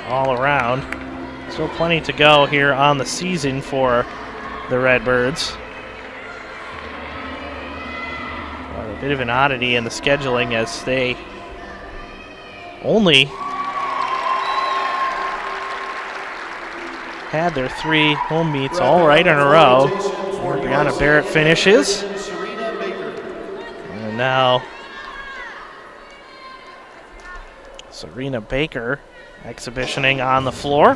all around. Still plenty to go here on the season for the Redbirds. A bit of an oddity in the scheduling as they only had their 3 home meets all right in a row. Where Brianna Barrett finishes. And now Serena Baker exhibitioning on the floor.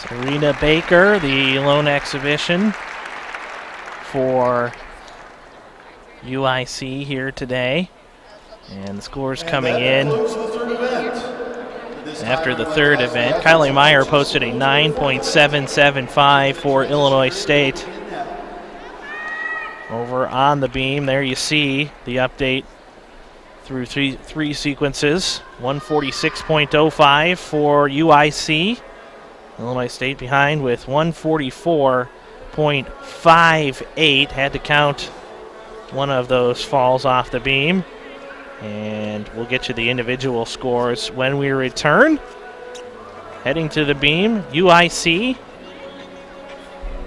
Serena Baker, the lone exhibition for UIC here today. And the scores coming in after the third event. Kylie Meyer posted a 9.775 for Illinois State. Over on the beam, there you see the update through three sequences. 146.05 for UIC. Illinois State behind with 144.58. Had to count one of those falls off the beam. And we'll get you the individual scores when we return. Heading to the beam, UIC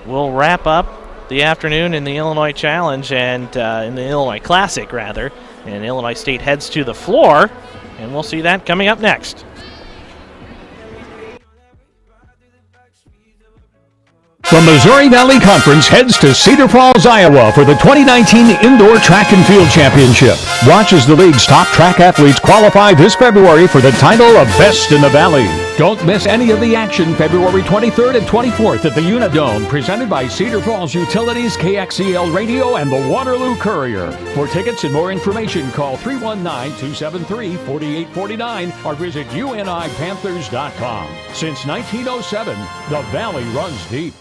will wrap up the afternoon in the Illinois Challenge and in the Illinois Classic, rather. And Illinois State heads to the floor, and we'll see that coming up next. The Missouri Valley Conference heads to Cedar Falls, Iowa for the 2019 Indoor Track and Field Championship. Watch as the league's top track athletes qualify this February for the title of Best in the Valley. Don't miss any of the action February 23rd and 24th at the Unidome, presented by Cedar Falls Utilities, KXEL Radio, and the Waterloo Courier. For tickets and more information, call 319-273-4849 or visit unipanthers.com. Since 1907, the Valley runs deep.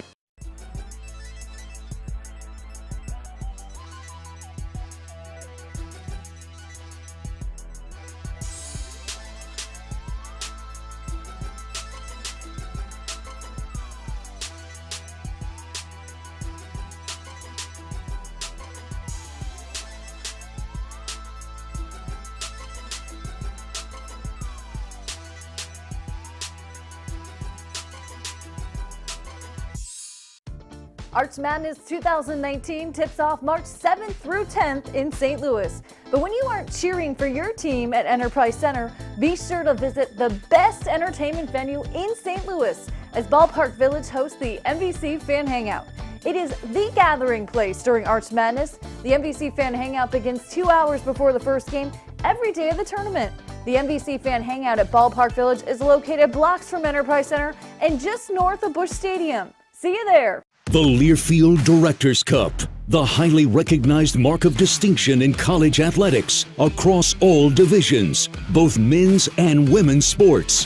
Arch Madness 2019 tips off March 7th through 10th in St. Louis. But when you aren't cheering for your team at Enterprise Center, be sure to visit the best entertainment venue in St. Louis as Ballpark Village hosts the MVC Fan Hangout. It is the gathering place during Arch Madness. The MVC Fan Hangout begins 2 hours before the first game every day of the tournament. The MVC Fan Hangout at Ballpark Village is located blocks from Enterprise Center and just north of Busch Stadium. See you there. The Learfield Directors Cup, the highly recognized mark of distinction in college athletics across all divisions, both men's and women's sports.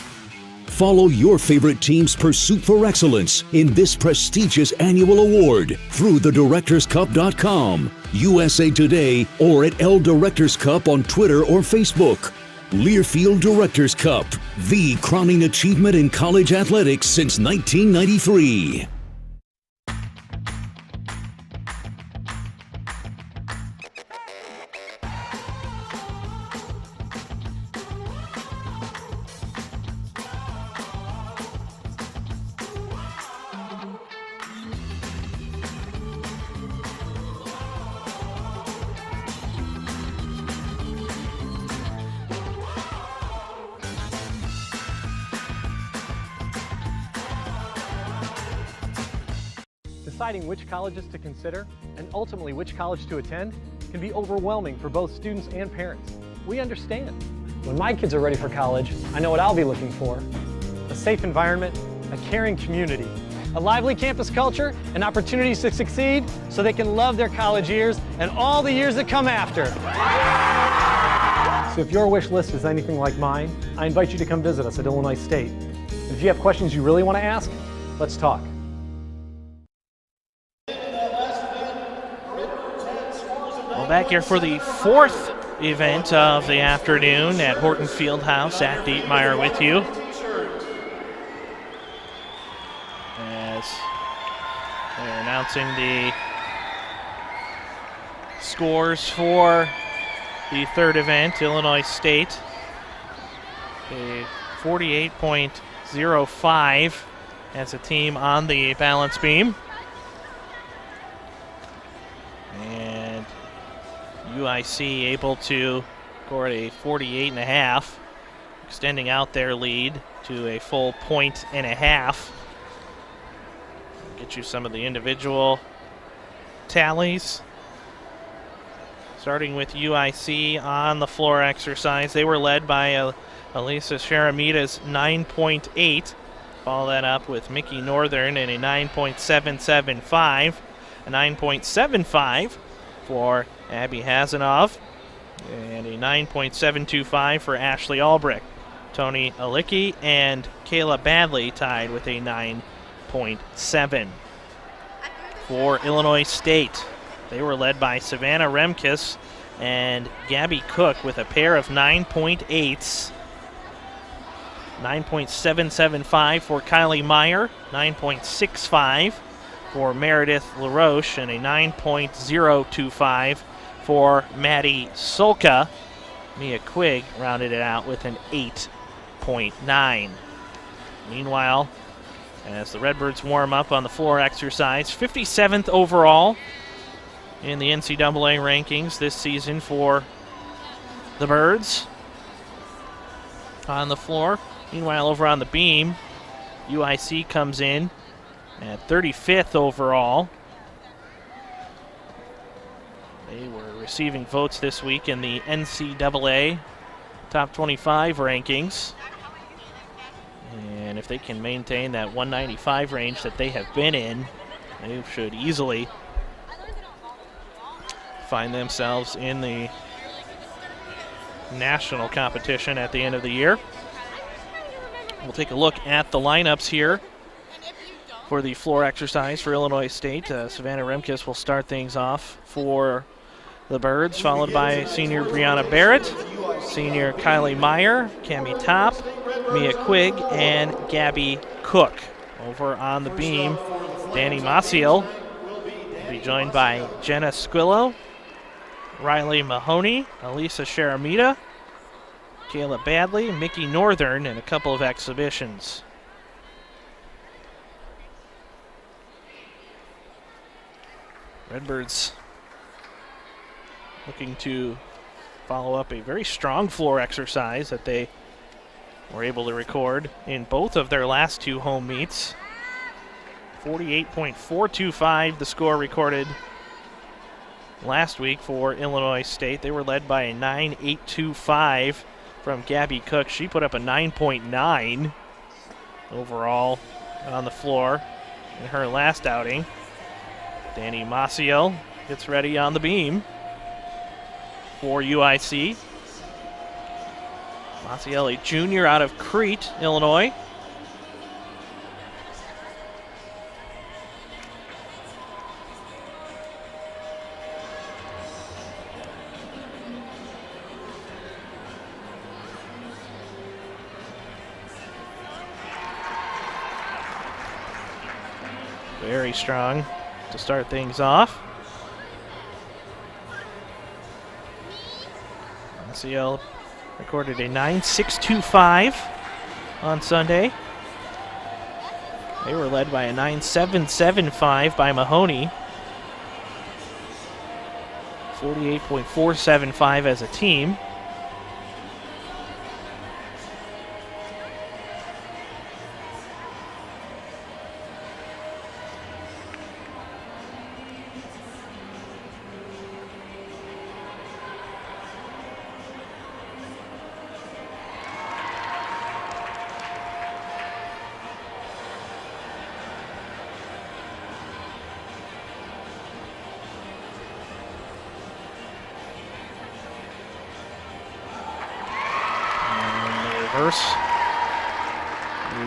Follow your favorite team's pursuit for excellence in this prestigious annual award through thedirectorscup.com, USA Today, or at L Directors Cup on Twitter or Facebook. Learfield Directors Cup, the crowning achievement in college athletics since 1993. Deciding which colleges to consider and ultimately which college to attend can be overwhelming for both students and parents. We understand. When my kids are ready for college, I know what I'll be looking for: a safe environment, a caring community, a lively campus culture, and opportunities to succeed so they can love their college years and all the years that come after. So if your wish list is anything like mine, I invite you to come visit us at Illinois State. And if you have questions you really want to ask, let's talk. Back here for the fourth event of the afternoon at Horton Fieldhouse. Zach Dietmeyer with you as they're announcing the scores for the third event. Illinois State, a 48.05 as a team on the balance beam. And UIC able to score a 48.5, extending out their lead to a full point and a half. Get you some of the individual tallies. Starting with UIC on the floor exercise. They were led by Elisa Sharamita's 9.8. Follow that up with Mickey Northern in a 9.775. A 9.75 for Abby Hasanov. And a 9.725 for Ashley Albrecht. Tony Alicki and Kayla Badley tied with a 9.7. For Illinois State, they were led by Savannah Remkes and Gabby Cook with a pair of 9.8s. 9.775 for Kylie Meyer, 9.65 for Meredith LaRoche, and a 9.025 for Maddie Solka. Mia Quigg rounded it out with an 8.9. Meanwhile, as the Redbirds warm up on the floor exercise, 57th overall in the NCAA rankings this season for the Birds on the floor. Meanwhile, over on the beam, UIC comes in at 35th overall. They were receiving votes this week in the NCAA Top 25 rankings. And if they can maintain that 195 range that they have been in, they should easily find themselves in the national competition at the end of the year. We'll take a look at the lineups here for the floor exercise for Illinois State. Savannah Remkes will start things off for the Birds, followed by senior Brianna Barrett, senior Kylie Meyer, Cami Top, Mia Quigg, and Gabby Cook. Over on the beam, Danny Maciel will be joined by Jenna Squillo, Riley Mahoney, Elisa Sharamita, Kayla Badley, Mickey Northern, and a couple of exhibitions. Redbirds looking to follow up a very strong floor exercise that they were able to record in both of their last two home meets. 48.425 the score recorded last week for Illinois State. They were led by a 9.825 from Gabby Cook. She put up a 9.9 overall on the floor in her last outing. Danny Maciel gets ready on the beam for UIC. Maciel, a junior out of Crete, Illinois. Very strong to start things off. Maciel recorded a 9.625 on Sunday. They were led by a 9.775 by Mahoney. 48.475 as a team.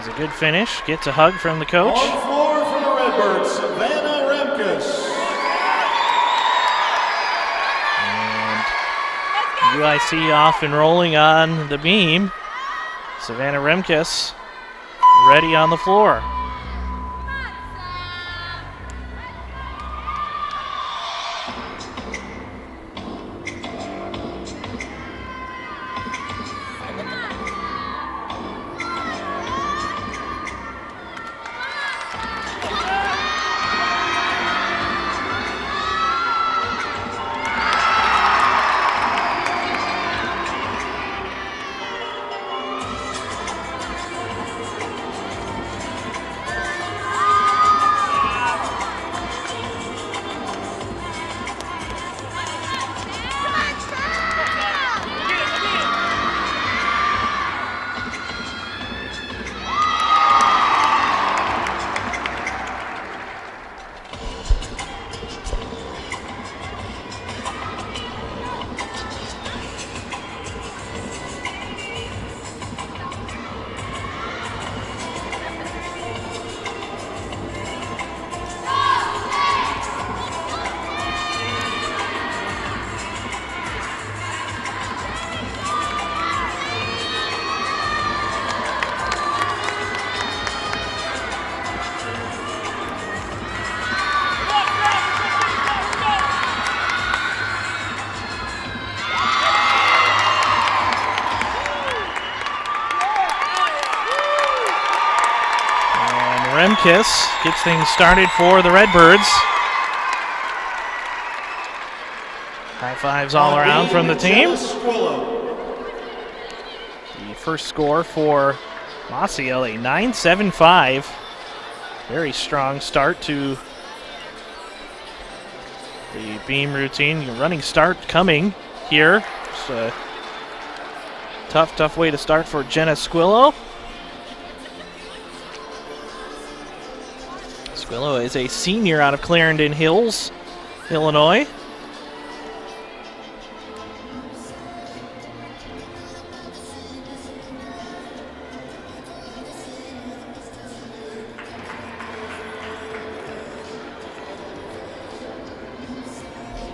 He's a good finish. Gets a hug from the coach. On the floor for the Redbirds, Savannah Remkes. And UIC off and rolling on the beam. Savannah Remkes ready on the floor. Remkis gets things started for the Redbirds. High fives all around from the team. The first score for Maciel, a 9.75. Very strong start to the beam routine. Running start coming here. It's a tough way to start for Jenna Squillo. Squillo is a senior out of Clarendon Hills, Illinois.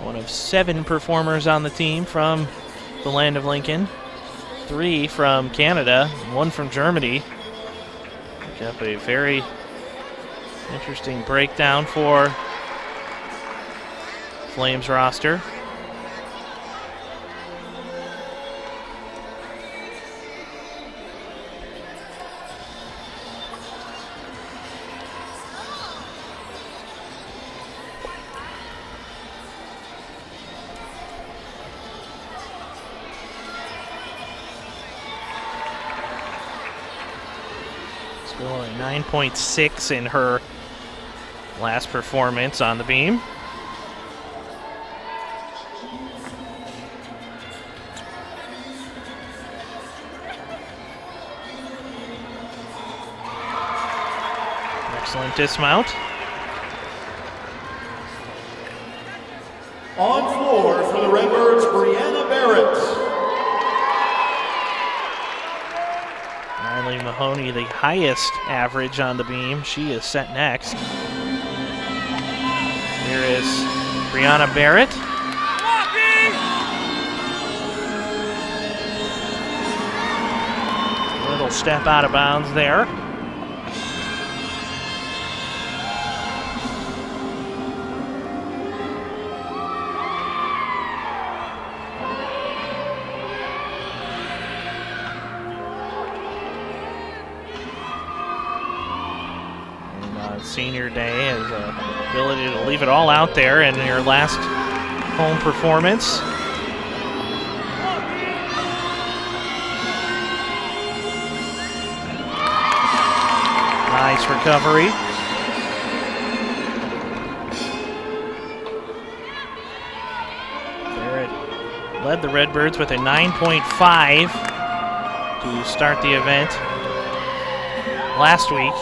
One of 7 performers on the team from the land of Lincoln. 3 from Canada, 1 from Germany. Pick up a very interesting breakdown for Flames roster. Scoring 9.6 in her last performance on the beam. Excellent dismount. On floor for the Redbirds, Brianna Barrett. Riley Mahoney, the highest average on the beam. She is set next. Here is Brianna Barrett. Little step out of bounds there. Senior day has the ability to leave it all out there in your last home performance. Nice recovery. Barrett led the Redbirds with a 9.5 to start the event last week.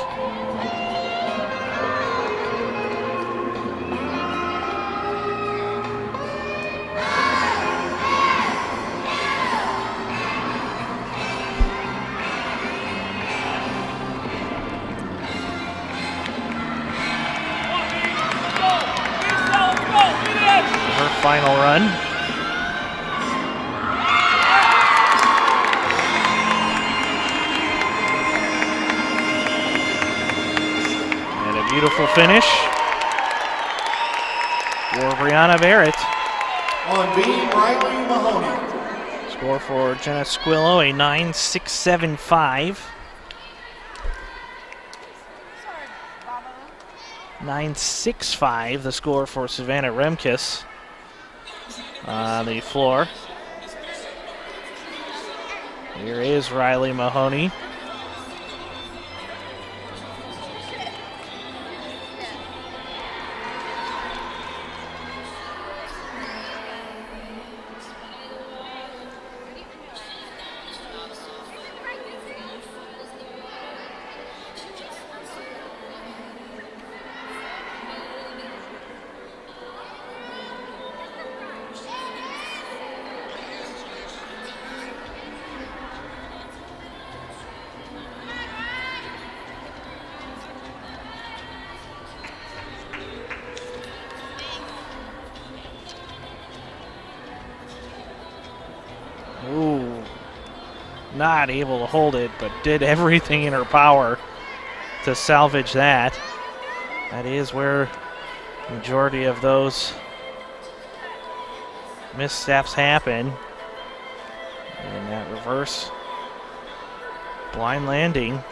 Final run. And a beautiful finish for Brianna Barrett. On beam, Riley Mahoney. Score for Jenna Squillo, a 9.675. 9.65, the score for Savannah Remkis on the floor. Here is Riley Mahoney. Ooh, not able to hold it, but did everything in her power to salvage that. That is where the majority of those missteps happen. And that reverse blind landing.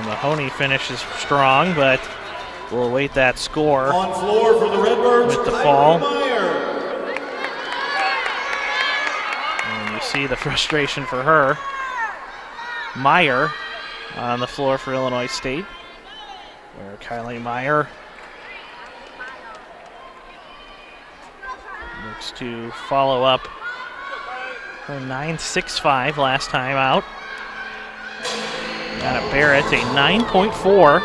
And Mahoney finishes strong, but we'll await that score. On floor for the Redbirds, with the fall. Meyer. And you see the frustration for her. Meyer on the floor for Illinois State, where Kylie Meyer looks to follow up her 9.65 last time out. Got a Barrett, a 9.4.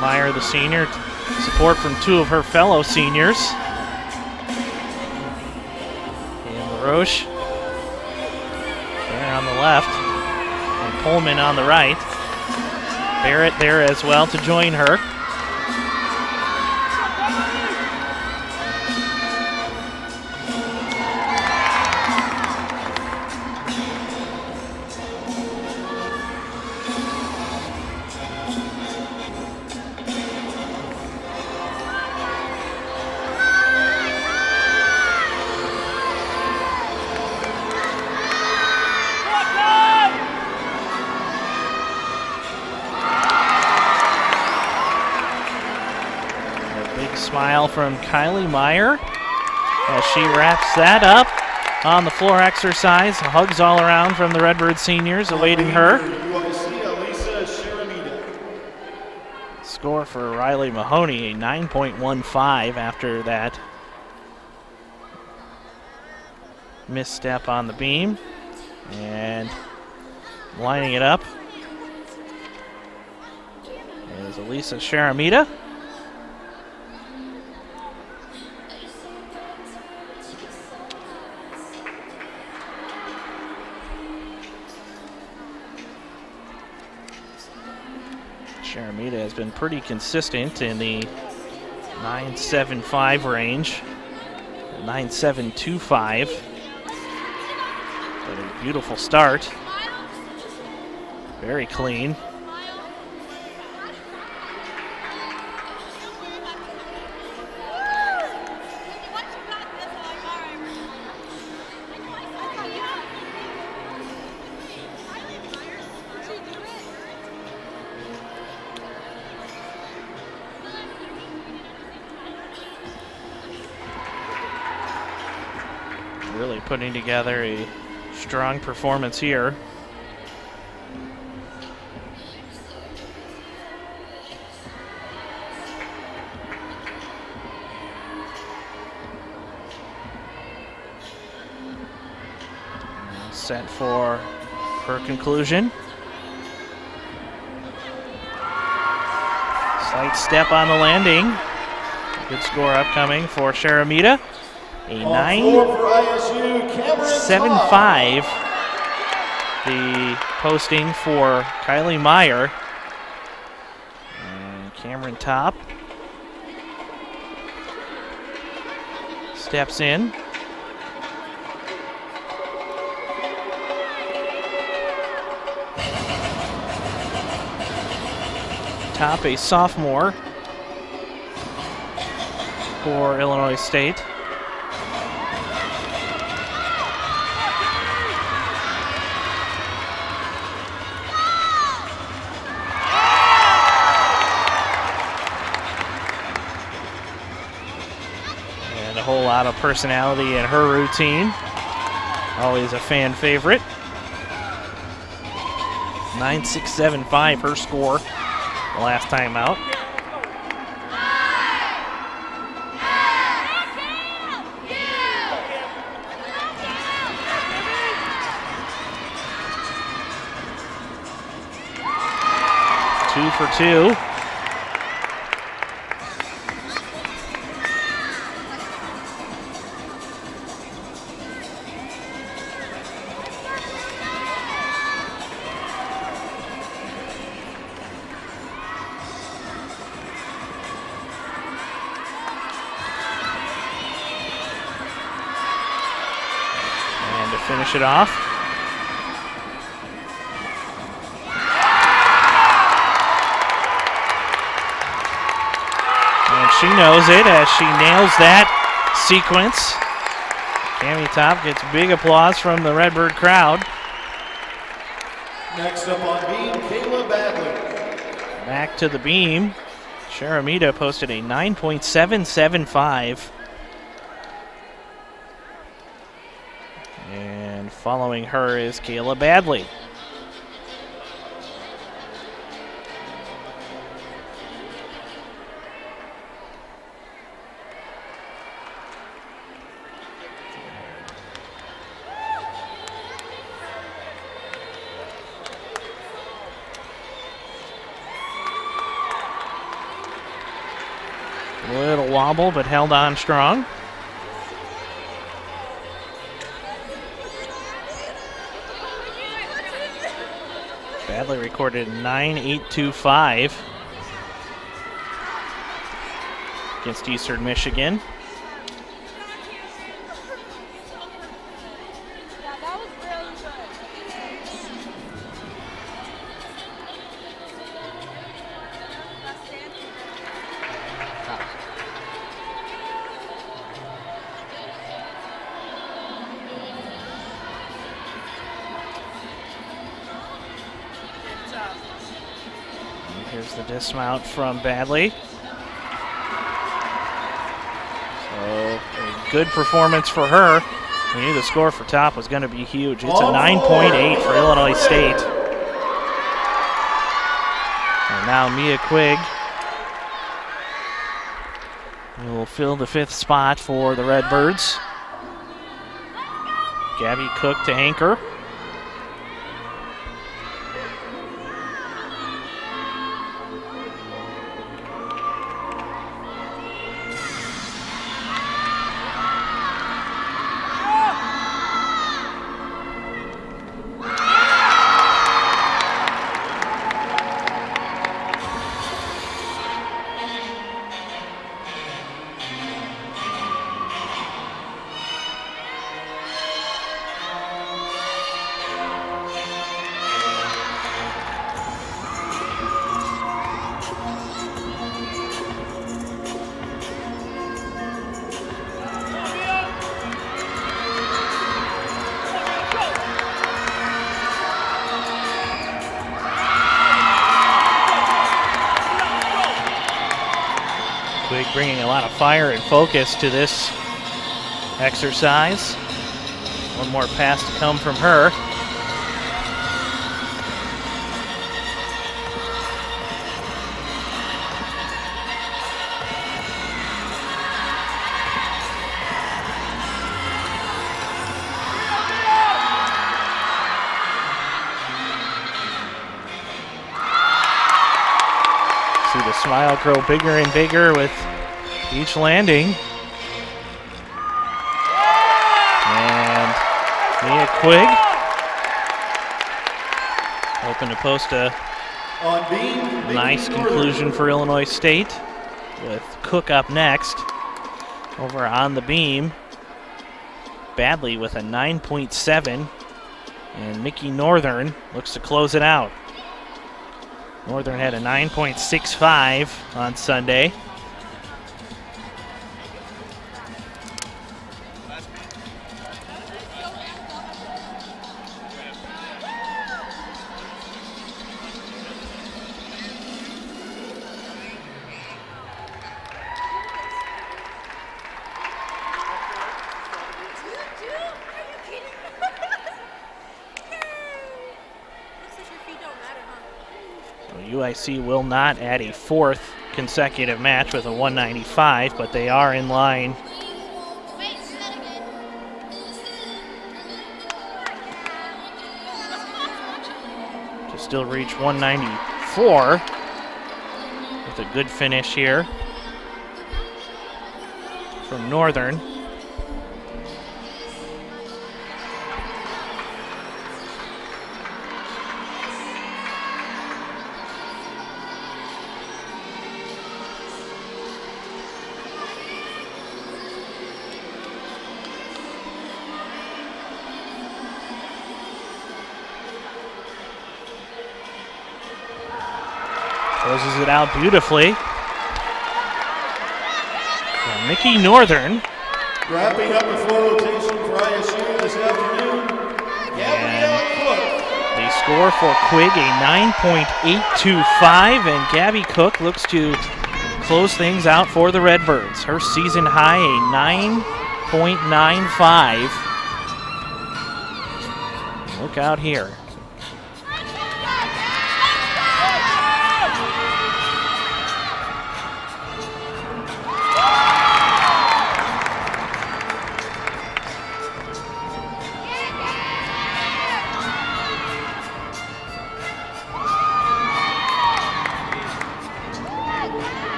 Meyer, the senior, support from two of her fellow seniors. And LaRoche there on the left, and Pullman on the right. Barrett there as well to join her. Smile from Kylie Meyer as she wraps that up on the floor exercise. Hugs all around from the Redbird seniors awaiting her. Score for Riley Mahoney, a 9.15 after that misstep on the beam. And lining it up is Elisa Sharamita. Sharamita has been pretty consistent in the 9.75 range, 9.725. But a beautiful start. Very clean. Really putting together a strong performance here. Set for her conclusion. Slight step on the landing. Good score upcoming for Sharamita. A 9.75, the posting for Kylie Meyer. And Cameron Top steps in. Top, a sophomore for Illinois State. A whole lot of personality in her routine. Always a fan favorite. 9.675 her score the last time out. Two for two. finish it off. And she knows it as she nails that sequence. Cami Top gets big applause from the Redbird crowd. Next up on beam, Kayla Badley. Back to the beam. Sharamita posted a 9.775. And following her is Kayla Badley. A little wobble, but held on strong. Badley recorded 9.825 against Eastern Michigan. Here's the dismount from Badley. So a good performance for her. We knew the score for Top was going to be huge. It's a 9.8 for Illinois State. And now Mia Quigg will fill the 5th spot for the Redbirds. Gabby Cook to anchor. Quigg bringing a lot of fire and focus to this exercise. One more pass to come from her. See the smile grow bigger and bigger with each landing. And Mia Quigg hoping to post a nice conclusion for Illinois State with Cook up next. Over on the beam, Badley with a 9.7, and Nikki Northern looks to close it out. Northern had a 9.65 on Sunday. UIC will not add a 4th consecutive match with a 195, but they are in line to still reach 194 with a good finish here from Northern. Closes it out beautifully. And Mickey Northern. Wrapping up the floor rotation for ISU this afternoon, Gabrielle Cook. The score for Quigg, a 9.825, and Gabby Cook looks to close things out for the Redbirds. Her season high, a 9.95. Look out here.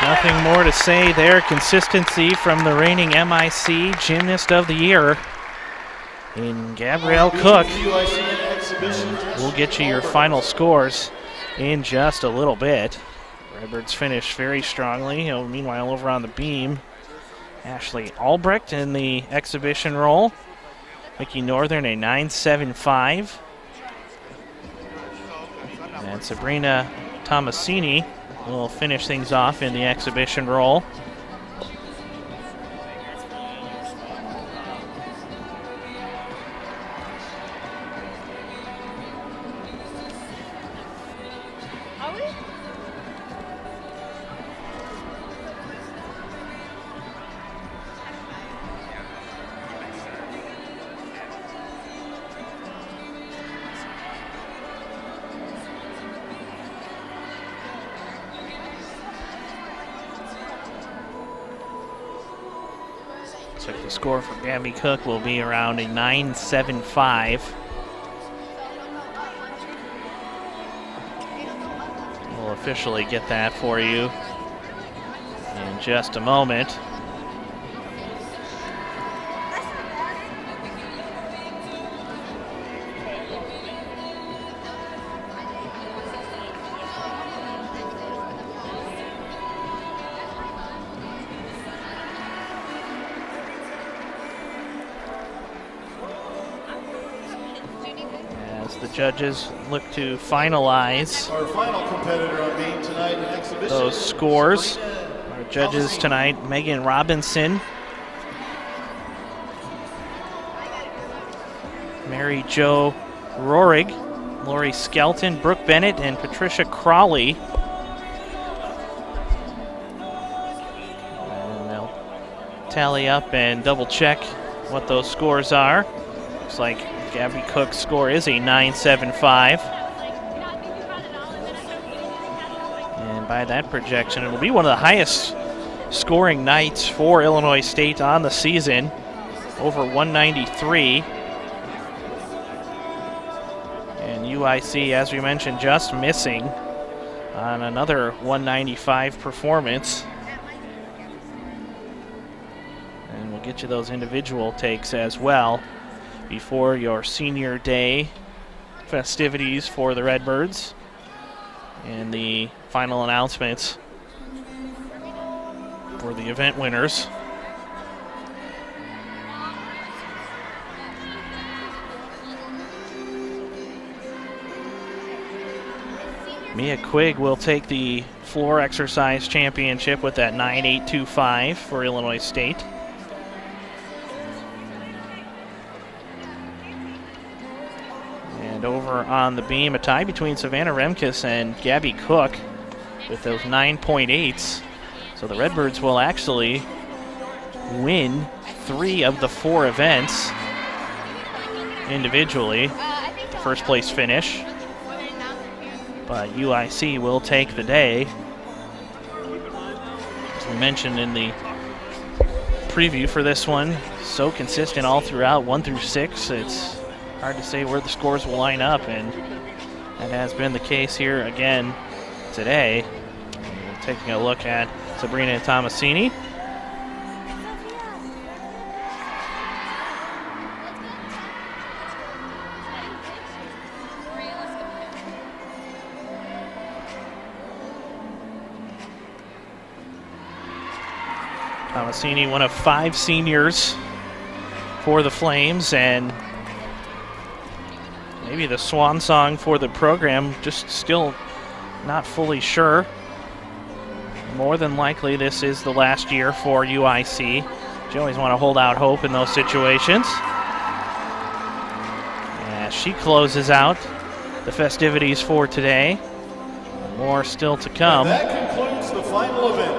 Nothing more to say there. Consistency from the reigning MIC Gymnast of the Year in Gabrielle Cook. We'll get you your final scores in just a little bit. Redbirds finish very strongly. Meanwhile, over on the beam, Ashley Albrecht in the exhibition role. Mickey Northern, a 9.75. And Sabrina Tomasini will finish things off in the exhibition role. Looks like the score for Gabby Cook will be around a 9.75. We'll officially get that for you in just a moment. The judges look to finalize Our final competitor on beam tonight in exhibition. Those scores. Our judges tonight, Megan Robinson, Mary Jo Rohrig, Lori Skelton, Brooke Bennett, and Patricia Crawley. And they'll tally up and double check what those scores are. Looks like Gabby Cook's score is a 9.75. And by that projection, it will be one of the highest scoring nights for Illinois State on the season, over 193. And UIC, as we mentioned, just missing on another 195 performance. And we'll get you those individual takes as well before your senior day festivities for the Redbirds and the final announcements for the event winners. Mia Quigg will take the floor exercise championship with that 9.825 for Illinois State. And over on the beam, a tie between Savannah Remkus and Gabby Cook with those 9.8s. So the Redbirds will actually win 3 of the 4 events. individually. First place finish. But UIC will take the day. As we mentioned in the preview for this one, so consistent all throughout, 1 through 6. It's hard to say where the scores will line up, and that has been the case here again today. We're taking a look at Sabrina Tomasini. Tomasini, one of 5 seniors for the Flames, and maybe the swan song for the program, just still not fully sure. More than likely this is the last year for UIC. You always want to hold out hope in those situations. As she closes out the festivities for today. More still to come. And that concludes the final event.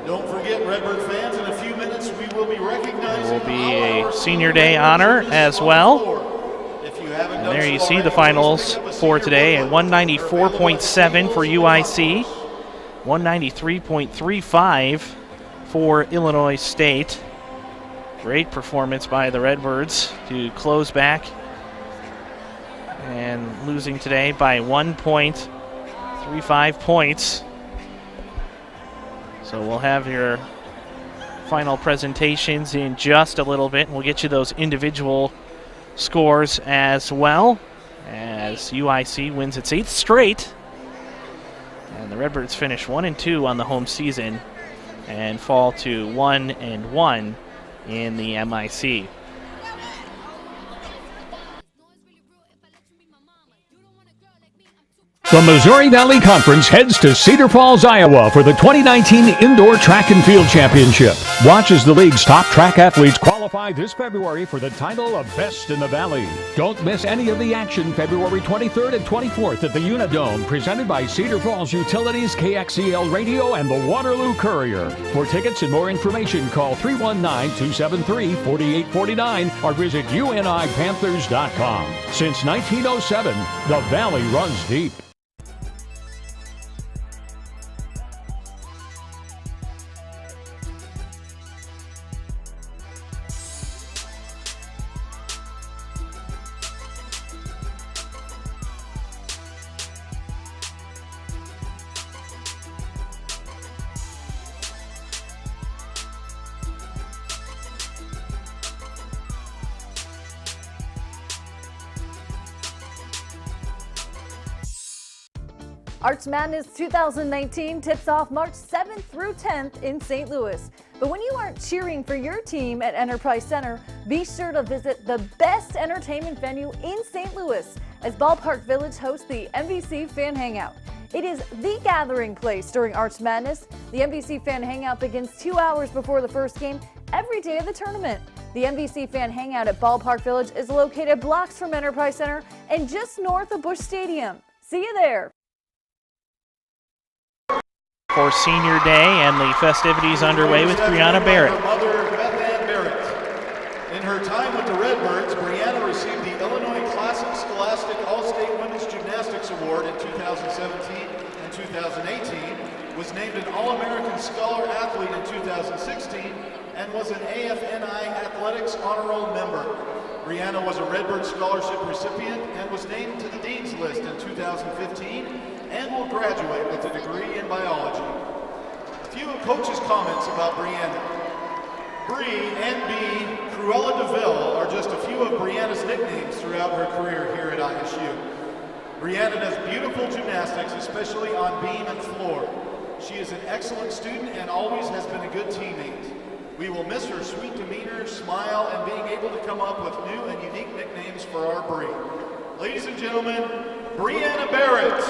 Don't forget, Redbird fans, in a few minutes we will be recognizing. There will be a Senior Day honor as well. And there you see the finals for today at 194.7 for UIC, 193.35 for Illinois State. Great performance by the Redbirds to close back, and losing today by 1.35 points. So we'll have your final presentations in just a little bit, and we'll get you those individual scores as well, as UIC wins its 8th straight. And the Redbirds finish 1-2 on the home season and fall to 1-1 in the MIC. The Missouri Valley Conference heads to Cedar Falls, Iowa for the 2019 Indoor Track and Field Championship. Watch as the league's top track athletes qualify this February for the title of Best in the Valley. Don't miss any of the action February 23rd and 24th at the Unidome, presented by Cedar Falls Utilities, KXEL Radio, and the Waterloo Courier. For tickets and more information, call 319-273-4849 or visit unipanthers.com. Since 1907, the Valley runs deep. Arch Madness 2019 tips off March 7th through 10th in St. Louis. But when you aren't cheering for your team at Enterprise Center, be sure to visit the best entertainment venue in St. Louis, as Ballpark Village hosts the MVC Fan Hangout. It is the gathering place during Arch Madness. The MVC Fan Hangout begins 2 hours before the first game every day of the tournament. The MVC Fan Hangout at Ballpark Village is located blocks from Enterprise Center and just north of Busch Stadium. See you there. For Senior Day and the festivities underway with Brianna Barrett. Her mother, Beth Ann Barrett. In her time with the Redbirds, Brianna received the Illinois Classic Scholastic All-State Women's Gymnastics Award in 2017 and 2018, was named an All-American Scholar Athlete in 2016, and was an AFNI Athletics Honor Roll member. Brianna was a Redbird Scholarship recipient and was named to the Dean's List in 2015 and will graduate with a degree in biology. A few of Coach's comments about Brianna. Bree and B. Cruella DeVille are just a few of Brianna's nicknames throughout her career here at ISU. Brianna does beautiful gymnastics, especially on beam and floor. She is an excellent student and always has been a good teammate. We will miss her sweet demeanor, smile, and being able to come up with new and unique nicknames for our Bree. Ladies and gentlemen, Brianna Barrett.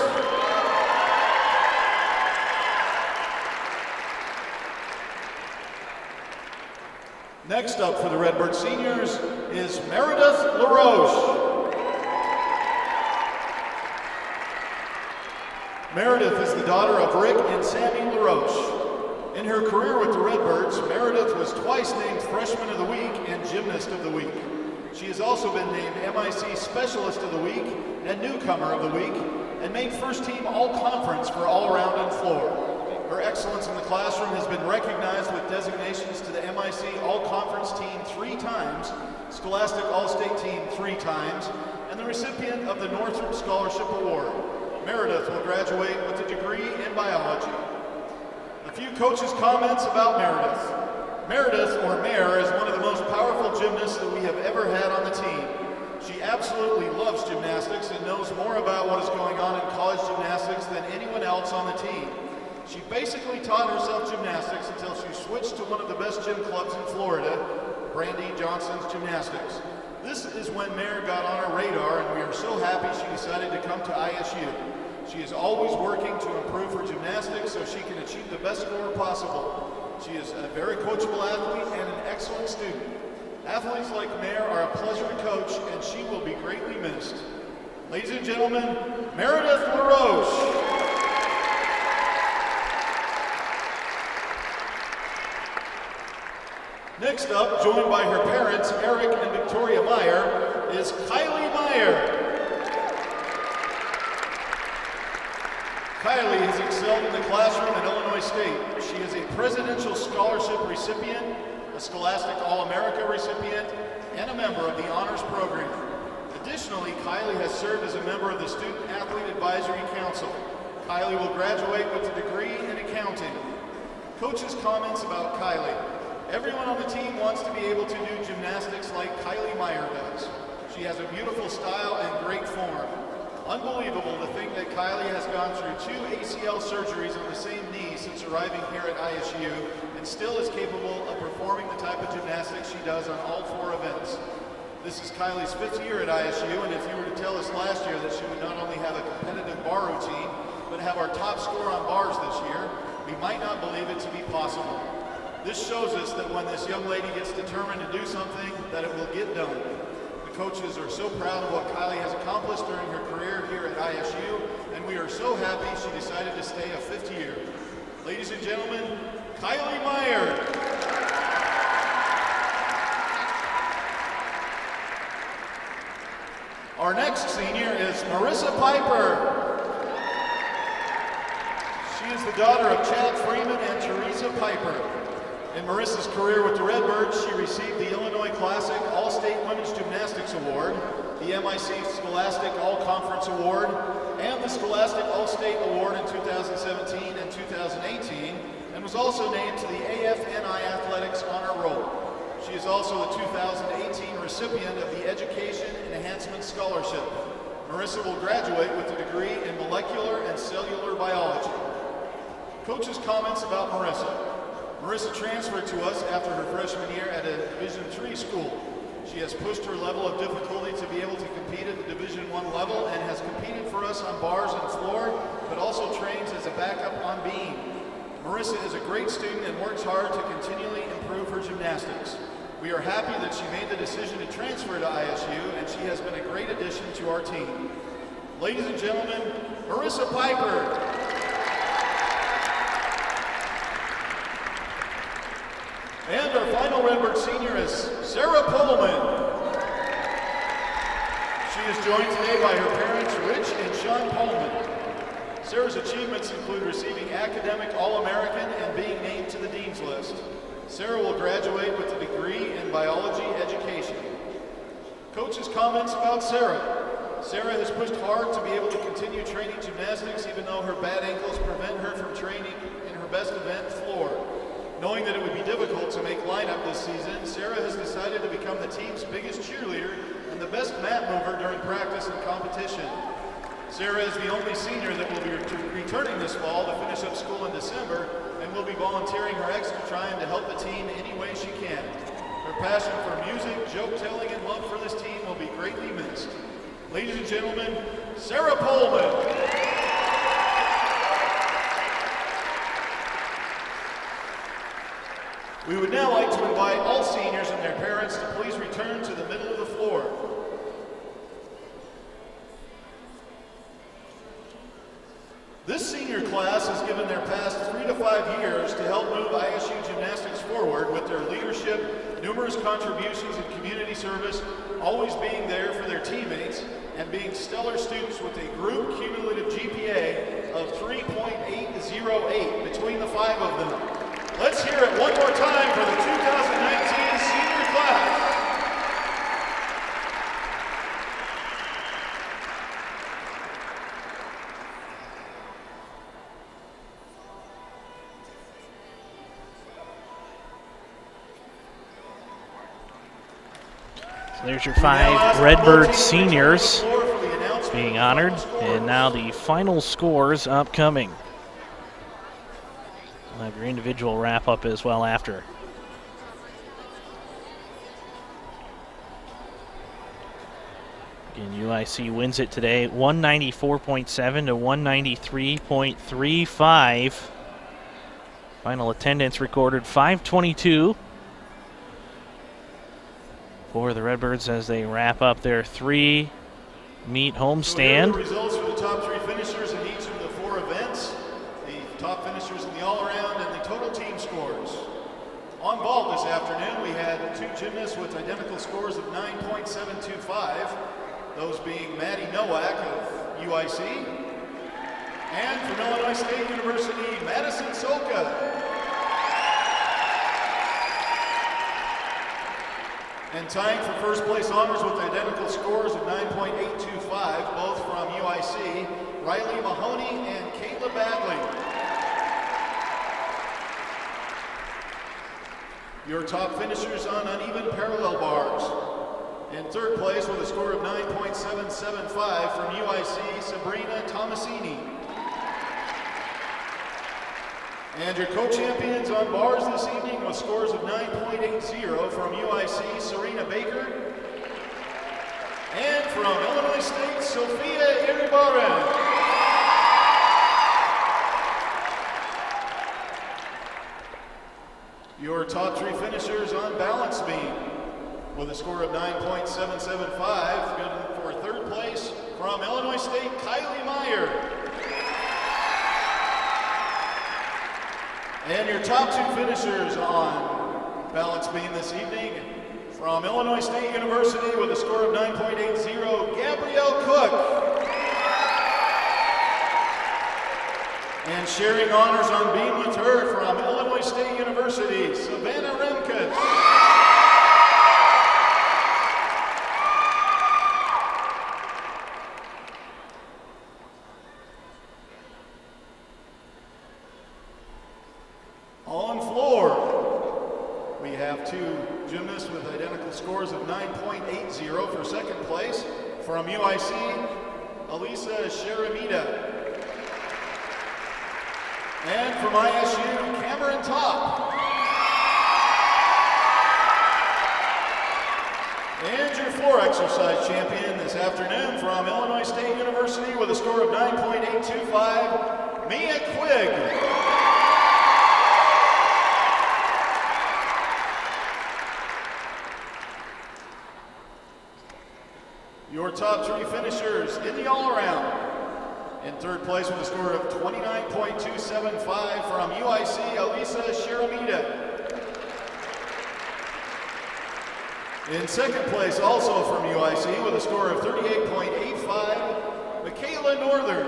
Next up for the Redbird Seniors is Meredith LaRoche. Meredith is the daughter of Rick and Sammy LaRoche. In her career with the Redbirds, Meredith was twice named Freshman of the Week and Gymnast of the Week. She has also been named MIC Specialist of the Week and Newcomer of the Week, and made first team all-conference for all-around and floor. Her excellence in the classroom has been recognized with designations to the MIC All-Conference Team 3 times, Scholastic All-State Team 3 times, and the recipient of the Northrop Scholarship Award. Meredith will graduate with a degree in biology. A few coaches' comments about Meredith. Meredith, or Mare, is one of the most powerful gymnasts that we have ever had on the team. She absolutely loves gymnastics and knows more about what is going on in college gymnastics than anyone else on the team. She basically taught herself gymnastics until she switched to one of the best gym clubs in Florida, Brandy Johnson's Gymnastics. This is when Mare got on our radar, and we are so happy she decided to come to ISU. She is always working to improve her gymnastics so she can achieve the best score possible. She is a very coachable athlete and an excellent student. Athletes like Mare are a pleasure to coach, and she will be greatly missed. Ladies and gentlemen, Meredith LaRoche. Next up, joined by her parents, Eric and Victoria Meyer, is Kylie Meyer. Kylie has excelled in the classroom at Illinois State. She is a Presidential Scholarship recipient, a Scholastic All-America recipient, and a member of the Honors Program. Additionally, Kylie has served as a member of the Student Athlete Advisory Council. Kylie will graduate with a degree in accounting. Coaches' comments about Kylie. Everyone on the team wants to be able to do gymnastics like Kylie Meyer does. She has a beautiful style and great form. Unbelievable to think that Kylie has gone through 2 ACL surgeries on the same knee since arriving here at ISU and still is capable of performing the type of gymnastics she does on all 4 events. This is Kylie's 5th year at ISU, and if you were to tell us last year that she would not only have a competitive bar routine, but have our top score on bars this year, we might not believe it to be possible. This shows us that when this young lady gets determined to do something, that it will get done. The coaches are so proud of what Kylie has accomplished during her career here at ISU, and we are so happy she decided to stay a 5th year. Ladies and gentlemen, Kylie Meyer. Our next senior is Marissa Piper. She is the daughter of Chad Freeman and Teresa Piper. In Marissa's career with the Redbirds, she received the Illinois Classic All-State Women's Gymnastics Award, the MIC Scholastic All-Conference Award, and the Scholastic All-State Award in 2017 and 2018, and was also named to the AFNI Athletics Honor Roll. She is also the 2018 recipient of the Education Enhancement Scholarship. Marissa will graduate with a degree in molecular and cellular biology. Coach's comments about Marissa. Marissa transferred to us after her freshman year at a Division III school. She has pushed her level of difficulty to be able to compete at the Division I level and has competed for us on bars and floor, but also trains as a backup on beam. Marissa is a great student and works hard to continually improve her gymnastics. We are happy that she made the decision to transfer to ISU, and she has been a great addition to our team. Ladies and gentlemen, Marissa Piper. And our final Redbird senior is Sarah Pullman. She is joined today by her parents, Rich and Sean Pullman. Sarah's achievements include receiving Academic All-American and being named to the Dean's List. Sarah will graduate with a degree in biology education. Coach's comments about Sarah. Sarah has pushed hard to be able to continue training gymnastics even though her bad ankles prevent her from training in her best event, floor. Knowing that it would be difficult to make lineup this season, Sarah has decided to become the team's biggest cheerleader and the best mat mover during practice and competition. Sarah is the only senior that will be returning this fall to finish up school in December and will be volunteering her extra time to help the team any way she can. Her passion for music, joke telling, and love for this team will be greatly missed. Ladies and gentlemen, Sarah Pullman. We would now like to invite all seniors and their parents to please return to the middle of the floor. This senior class has given their past 3 to 5 years to help move ISU gymnastics forward with their leadership, numerous contributions in community service, always being there for their teammates, and being stellar students with a group cumulative GPA of 3.808 between the 5 of them. Let's hear it one more time for the 2019 senior class. So there's your 5 Redbird seniors being honored, and now the final scores upcoming. We'll have your individual wrap-up as well after. Again, UIC wins it today, 194.7 to 193.35. Final attendance recorded 522 for the Redbirds as they wrap up their 3-meet homestand. So here are the results for the top 3 finishers in each of the 4 events, the top finishers in the all-around, and the total team scores. On vault this afternoon, we had 2 gymnasts with identical scores of 9.725, those being Maddie Nowak of UIC, and from Illinois State University, Madison Soka. And tying for first place honors with identical scores of 9.825, both from UIC, Riley Mahoney and Kayla Bagley. Your top finishers on uneven parallel bars. In third place with a score of 9.775 from UIC, Sabrina Tomasini. And your co-champions on bars this evening with scores of 9.80 from UIC, Serena Baker. And from Illinois State, Sophia Iribarren. Your top 3 finishers on balance beam with a score of 9.775, good for third place from Illinois State, Kylie Meyer. And your top 2 finishers on balance beam this evening from Illinois State University with a score of 9.80, Gabrielle Cook. And sharing honors on beam with her from Illinois State University, Savannah Remkus. On floor, we have 2 gymnasts with identical scores of 9.80 for second place. From UIC, Elisa Sharamita. And from ISU, Cameron Top. And your floor exercise champion this afternoon from Illinois State University with a score of 9.825, Mia Quigg. Your top 3 finishers in the all-around. In third place with a score of 29.275 from UIC, Elisa Sharamita. In second place, also from UIC, with a score of 38.85, Michaela Northern.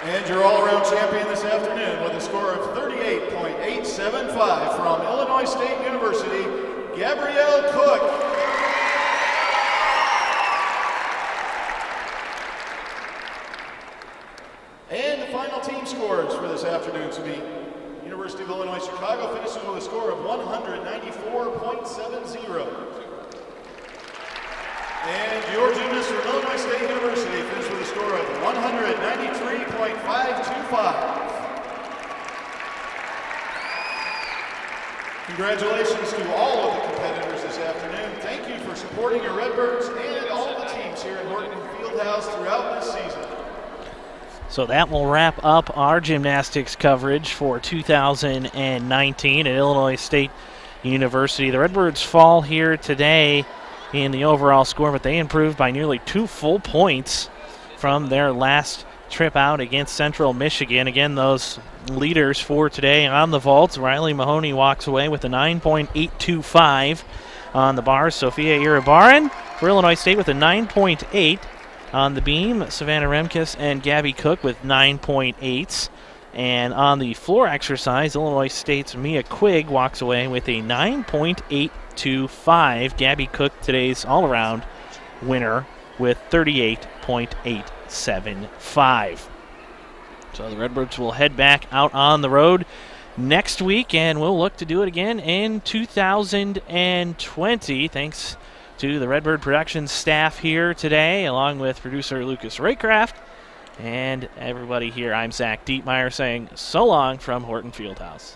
And your all-around champion this afternoon with a score of 38.875 from Illinois State University, Gabrielle Cook. And the final team scores for this afternoon's meet. University of Illinois Chicago finishes with a score of 194.70. And your gymnast from Illinois State University finished with a score of 193.525. Congratulations to all of the competitors this afternoon. Thank you for supporting your Redbirds and all the teams here at Horton Fieldhouse throughout this season. So that will wrap up our gymnastics coverage for 2019 at Illinois State University. The Redbirds fall here today in the overall score, but they improved by nearly 2 full points from their last trip out against Central Michigan. Again, those leaders for today on the vault. Riley Mahoney walks away with a 9.825 on the bar. Sophia Iribarren for Illinois State with a 9.8 on the beam. Savannah Remkes and Gabby Cook with 9.8s. And on the floor exercise, Illinois State's Mia Quigg walks away with a 9.825. Gabby Cook, today's all-around winner, with 38.875. So the Redbirds will head back out on the road next week, and we'll look to do it again in 2020. Thanks to the Redbird Productions staff here today, along with producer Lucas Raycraft. And everybody here, I'm Zach Dietmeyer saying so long from Horton Fieldhouse.